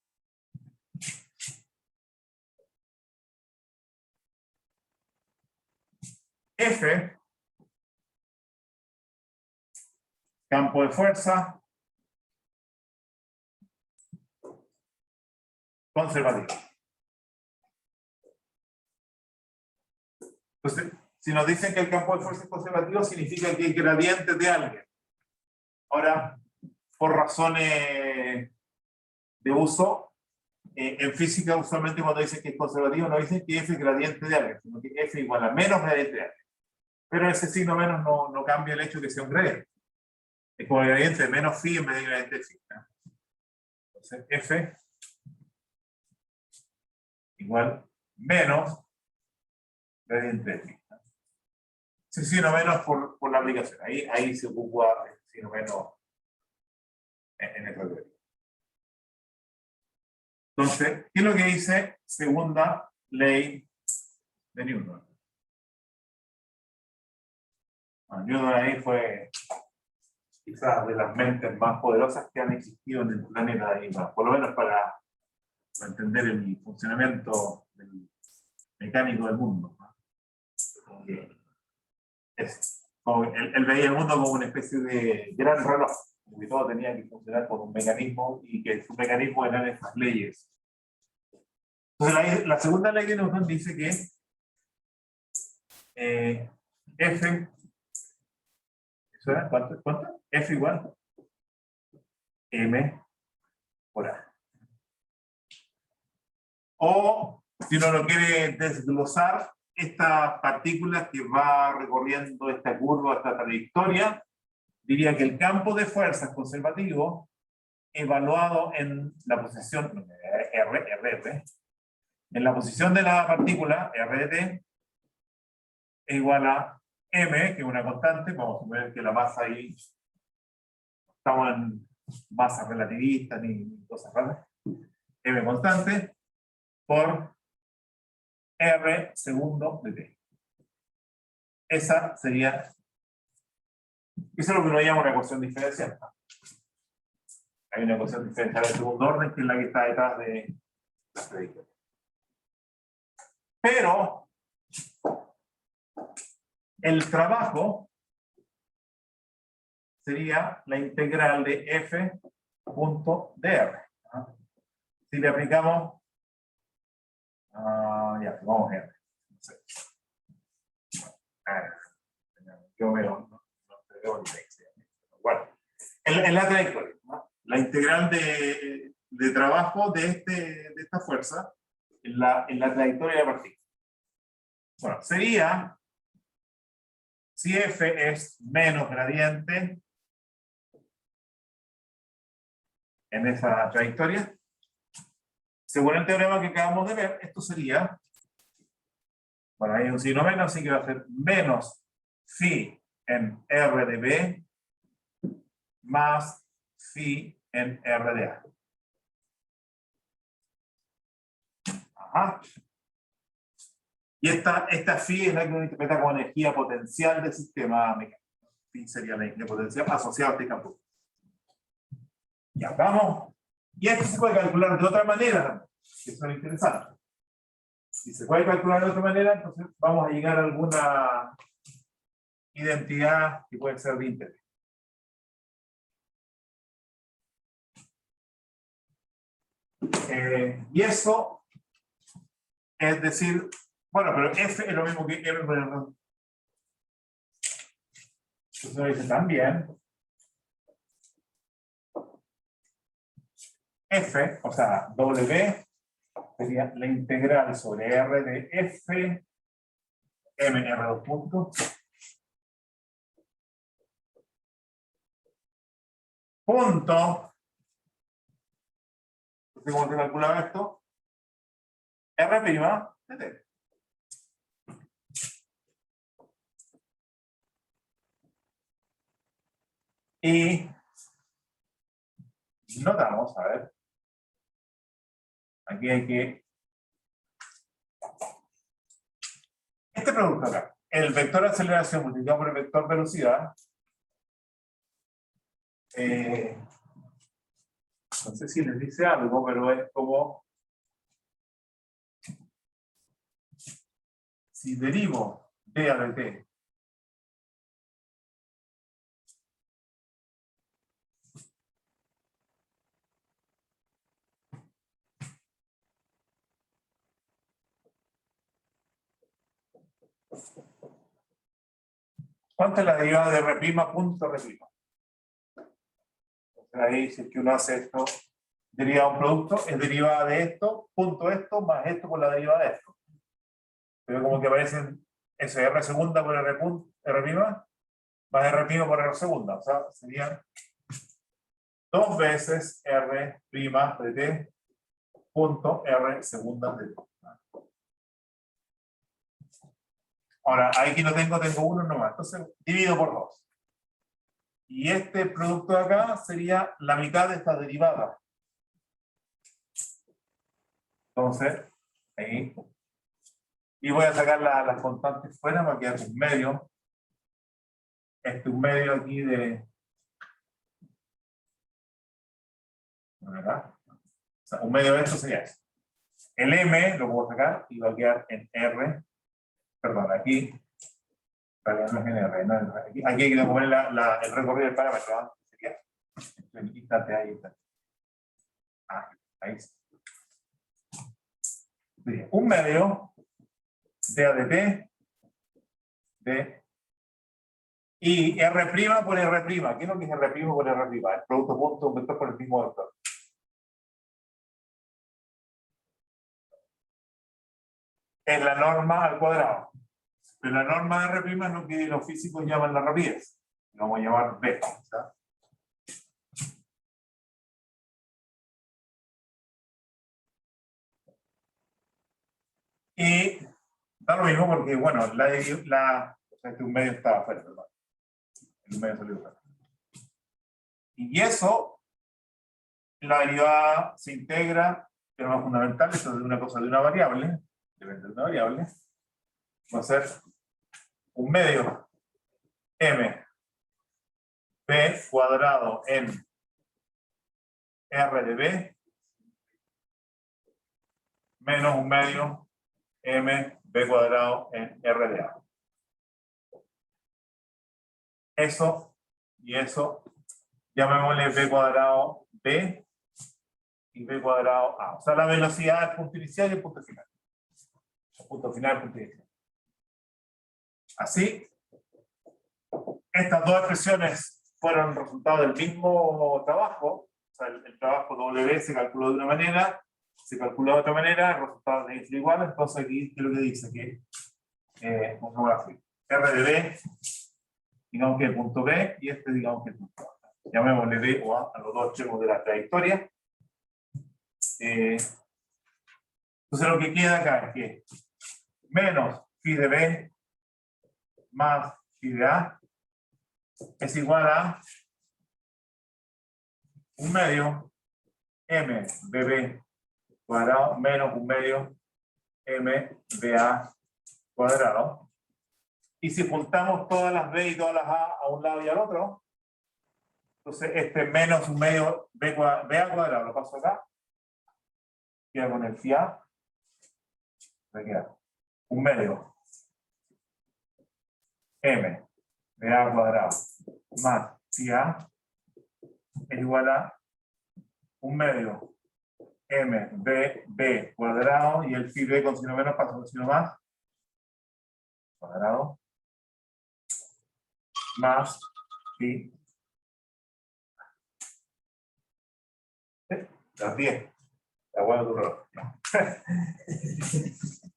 F, campo de fuerza, conservativo. Entonces, si nos dicen que el campo de fuerza es conservativo, significa que hay gradientes de alguien. Ahora, por razones de uso, en física usualmente cuando dicen que es conservativo no dicen que F es gradiente de alguien, sino que F igual a menos gradiente de alguien. Pero ese signo menos no cambia el hecho de que sea un gradiente. Es como el gradiente de menos phi en vez de gradiente de phi. ¿No? Entonces F igual menos gradiente de phi. ¿No? Ese signo menos por la aplicación. Ahí se ocupa el signo menos en el teoría. Entonces, ¿qué es lo que dice segunda ley de Newton? Bueno, Newton ahí fue quizás de las mentes más poderosas que han existido en el planeta, y, bueno, por lo menos para entender el funcionamiento mecánico del mundo, ¿no? Él veía el mundo como una especie de gran reloj, como que todo tenía que funcionar con un mecanismo y que su mecanismo eran esas leyes. Entonces la segunda ley de Newton dice que F, ¿eso era? ¿Cuánto? F igual M por A. O, si uno lo quiere desglosar, esta partícula que va recorriendo esta curva, esta trayectoria, diría que el campo de fuerzas conservativo, evaluado en la posición R, en la posición de la partícula, R de t, es igual a M, que es una constante. Vamos a suponer que la masa ahí, estamos en masa relativista ni cosas raras, M constante, por R segundo de t. Esa sería, eso es lo que uno llama una ecuación diferencial. Hay una ecuación diferencial de segundo orden, que es la que está detrás de la predicción. Pero el trabajo sería la integral de f punto dr. Si le aplicamos, ya, vamos a ver. No sé. Yo no veo ni bueno, en la trayectoria, ¿no? La integral de trabajo de esta fuerza en la trayectoria de la partícula. Bueno, sería, si F es menos gradiente en esa trayectoria, según el teorema que acabamos de ver, esto sería, bueno, hay un signo menos, así que va a ser menos phi en R de B más phi en R de A. Ajá. Y esta phi es la que uno interpreta como energía potencial del sistema mecánico. Phi sería la energía potencial asociada a este campo. Ya, vamos. Y esto se puede calcular de otra manera también. Eso es interesante. Si se puede calcular de otra manera, entonces vamos a llegar a alguna identidad que puede ser de interés. Y eso es decir, bueno, pero F es lo mismo que M por el rango. Entonces uno dice también F, o sea, W, sería la integral sobre R de F, M R2 puntos, punto, ¿cómo se calculaba esto? R' de T. Y notamos, a ver, aquí hay que, este producto acá, el vector de aceleración multiplicado por el vector velocidad, no sé si les dice algo, pero es como si derivo d a de t ¿cuánto es la derivada de R' punto R'? Ahí, si es que uno hace esto, derivada de un producto, es derivada de esto, punto esto, más esto por la derivada de esto. Pero como que aparecen eso, R segunda por R punto, R', más R' por R segunda. O sea, serían 2 veces R' de t punto R segunda de t. Ahora, aquí no tengo uno nomás. Entonces, divido por 2. Y este producto de acá sería la mitad de esta derivada. Entonces, ahí. Y voy a sacar las constantes fuera para quedar en medio. un medio aquí de... ¿verdad? O sea, un medio de esto sería eso. El M lo puedo sacar y va a quedar en R. Perdón, aquí. No es en R, no, aquí hay que poner el recorrido del parámetro. ¿No? Sería el instante ahí. Instante. Ah, ahí está. Sí, un medio de ADP de y R' por R'. ¿Qué es lo que es R' por R'? El producto punto un vector por el mismo vector. Es la norma al cuadrado. Pero la norma de R' es lo que los físicos llaman la rapidez. Lo vamos a llamar B. ¿Está? Y da lo mismo porque, bueno, o sea, un medio estaba afuera, ¿verdad? Un medio salió afuera. Y eso, la derivada se integra, pero lo más fundamental, esto es una cosa de una variable, depende de una variable, va a ser un medio m b cuadrado en r de b menos un medio m b cuadrado en r de a. Eso y eso, llamémosle b cuadrado b y b cuadrado a. O sea, la velocidad del punto inicial y el punto final. El punto final y el punto inicial. Así, estas dos expresiones fueron resultado del mismo trabajo. O sea, el trabajo W se calculó de una manera, se calculó de otra manera, el resultado es igual. Entonces aquí, ¿qué es lo que dice? Que, vamos a ver, R de B, digamos que el punto B, y este digamos que el punto A. Llamémosle B o A a los dos extremos de la trayectoria. Entonces lo que queda acá es que menos phi de B más phi de A es igual a un medio m bb cuadrado menos un medio m ba cuadrado. Y si juntamos todas las b y todas las a un lado y al otro, entonces este menos un medio ba cuadrado lo paso acá, queda con el phi a, me queda un medio m ba cuadrado más phi a es igual a un medio m b cuadrado y el phi b con signo menos pasa con signo más cuadrado más phi las 10 la hueá de tu reloj.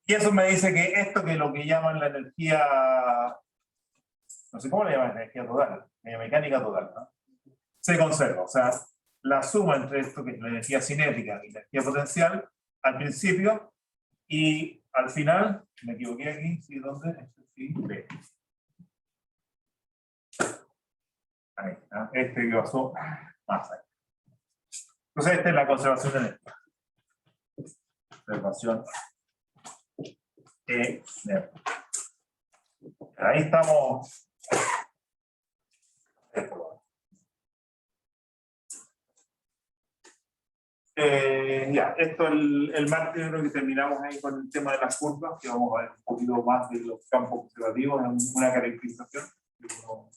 Y eso me dice que esto que es lo que llaman la energía, no sé cómo le llaman, energía total, mecánica total, ¿no? Se conserva, o sea, la suma entre esto que es la energía cinética y la energía potencial al principio y al final, me equivoqué aquí, ¿sí? ¿Dónde? Este sí, B. Ahí está, este que pasó más ahí. Entonces esta es la conservación de energía. Conservación de energía. Ahí estamos. Ya, esto el martes creo que terminamos ahí con el tema de las curvas, que vamos a ver un poquito más de los campos observativos, es una caracterización que uno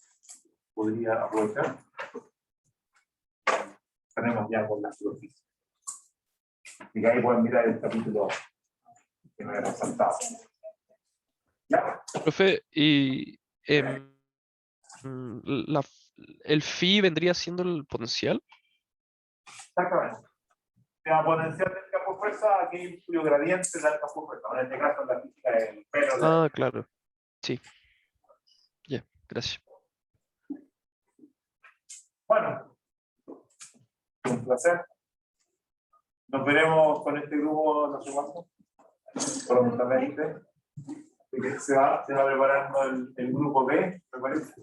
podría aprovechar. Tenemos ya con la superficie. Y ahí pueden mirar el capítulo que me había saltado. ¿Ya? Profe, y el phi vendría siendo el potencial. Exactamente. El potencial del campo fuerza, aquí cuyo gradiente da el campo fuerza. En este caso, la física del pelo. Ah, claro. Sí. Ya, gracias. Bueno, un placer. Nos veremos con este grupo, no sé cuánto, prontamente. Se va preparando el grupo B, me parece,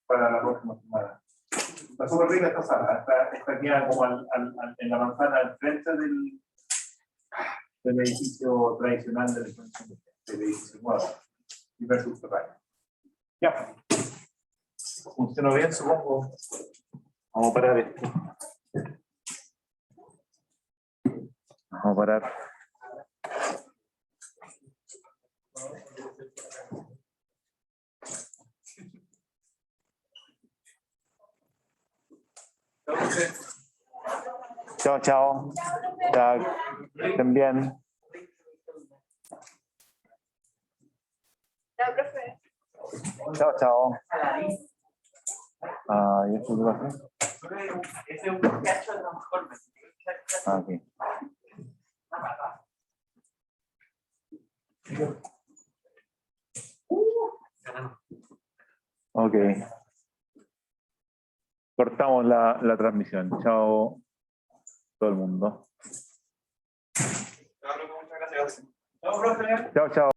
para la próxima semana. Está súper rica esta sala, esta queda como en la manzana al frente del edificio tradicional del edificio nuevo, y subterráneo. Ya. funcionó bien, supongo. Vamos a parar esto. Vamos a parar. Chao, chao. Chao. Estén bien. Ya, profe. Chao, chao. Ah, ¿y esto qué pasa? Ese es un cacho de lo mejor. Ah, ok. Ok. Cortamos la transmisión. Chao, todo el mundo. Muchas gracias. Chao, profe. Chao, chao.